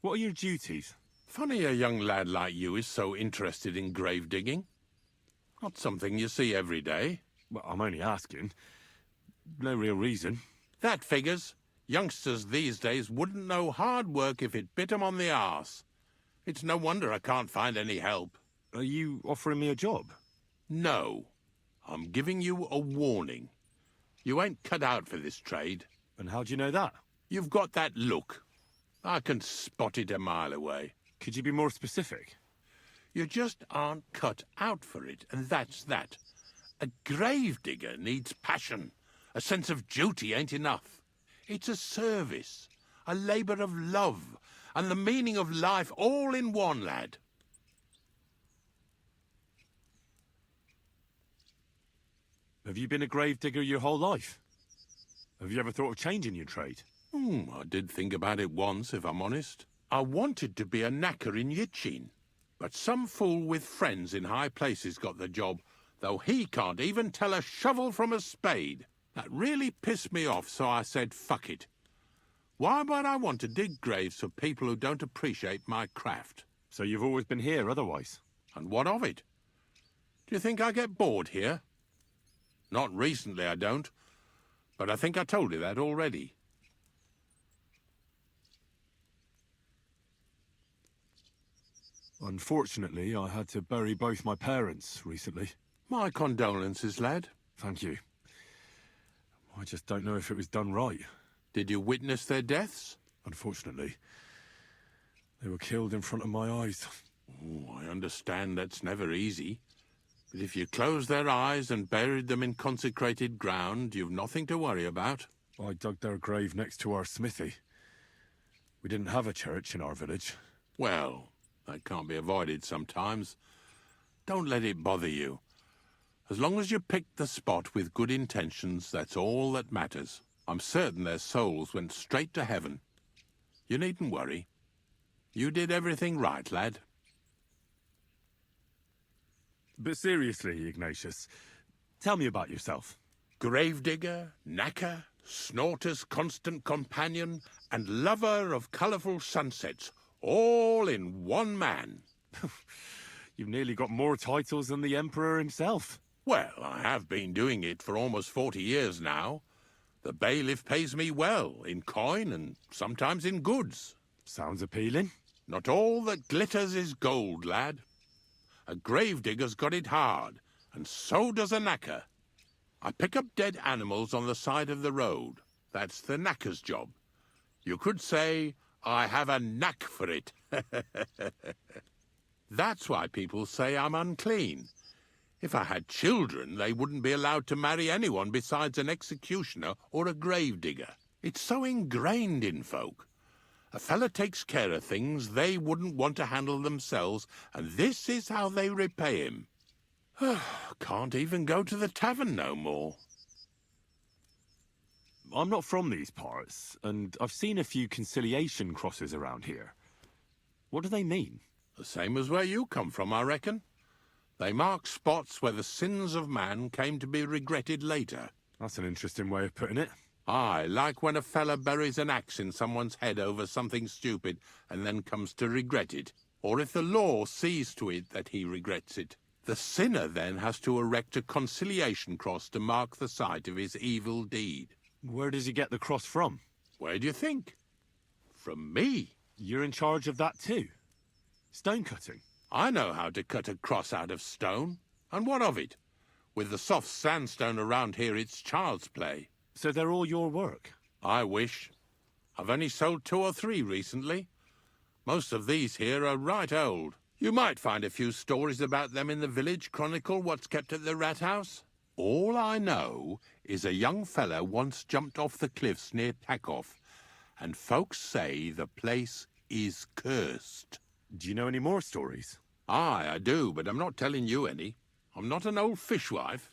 What are your duties? Funny a young lad like you is so interested in grave digging. Not something you see every day. Well, I'm only asking. No real reason. That figures. Youngsters these days wouldn't know hard work if it bit 'em on the arse. It's no wonder I can't find any help. Are you offering me a job? No. I'm giving you a warning. You ain't cut out for this trade. And how do you know that? You've got that look. I can spot it a mile away. Could you be more specific? You just aren't cut out for it, and that's that. A gravedigger needs passion. A sense of duty ain't enough. It's a service, a labour of love, and the meaning of life all in one, lad. Have you been a gravedigger your whole life? Have you ever thought of changing your trade? I did think about it once, if I'm honest. I wanted to be a knacker in Yitchin, but some fool with friends in high places got the job, though he can't even tell a shovel from a spade. That really pissed me off, so I said, fuck it. Why would I want to dig graves for people who don't appreciate my craft? So you've always been here otherwise? And what of it? Do you think I get bored here? Not recently, I don't. But I think I told you that already. Unfortunately, I had to bury both my parents recently. My condolences, lad. Thank you. I just don't know if it was done right. Did you witness their deaths? Unfortunately. They were killed in front of my eyes. Oh, I understand that's never easy. But if you closed their eyes and buried them in consecrated ground, you've nothing to worry about. I dug their grave next to our smithy. We didn't have a church in our village. Well, that can't be avoided sometimes. Don't let it bother you. As long as you picked the spot with good intentions, that's all that matters. I'm certain their souls went straight to heaven. You needn't worry. You did everything right, lad. But seriously, Ignatius, tell me about yourself. Gravedigger, knacker, Snorter's constant companion, and lover of colourful sunsets, all in one man. You've nearly got more titles than the Emperor himself. Well, I have been doing it for almost 40 years now. The bailiff pays me well, in coin and sometimes in goods. Sounds appealing. Not all that glitters is gold, lad. A gravedigger's got it hard, and so does a knacker. I pick up dead animals on the side of the road. That's the knacker's job. You could say I have a knack for it. That's why people say I'm unclean. If I had children, they wouldn't be allowed to marry anyone besides an executioner or a gravedigger. It's so ingrained in folk. A fella takes care of things they wouldn't want to handle themselves, and this is how they repay him. Can't even go to the tavern no more. I'm not from these parts, and I've seen a few conciliation crosses around here. What do they mean? The same as where you come from, I reckon. They mark spots where the sins of man came to be regretted later. That's an interesting way of putting it. Aye, like when a fella buries an axe in someone's head over something stupid and then comes to regret it. Or if the law sees to it that he regrets it. The sinner then has to erect a conciliation cross to mark the site of his evil deed. Where does he get the cross from? Where do you think? From me. You're in charge of that too? Stone cutting? I know how to cut a cross out of stone. And what of it? With the soft sandstone around here, it's child's play. So they're all your work? I wish. I've only sold 2 or 3 recently. Most of these here are right old. You might find a few stories about them in the village chronicle what's kept at the rat house. All I know is a young fella once jumped off the cliffs near Takoff, and folks say the place is cursed. Do you know any more stories? Aye, I do, but I'm not telling you any. I'm not an old fishwife.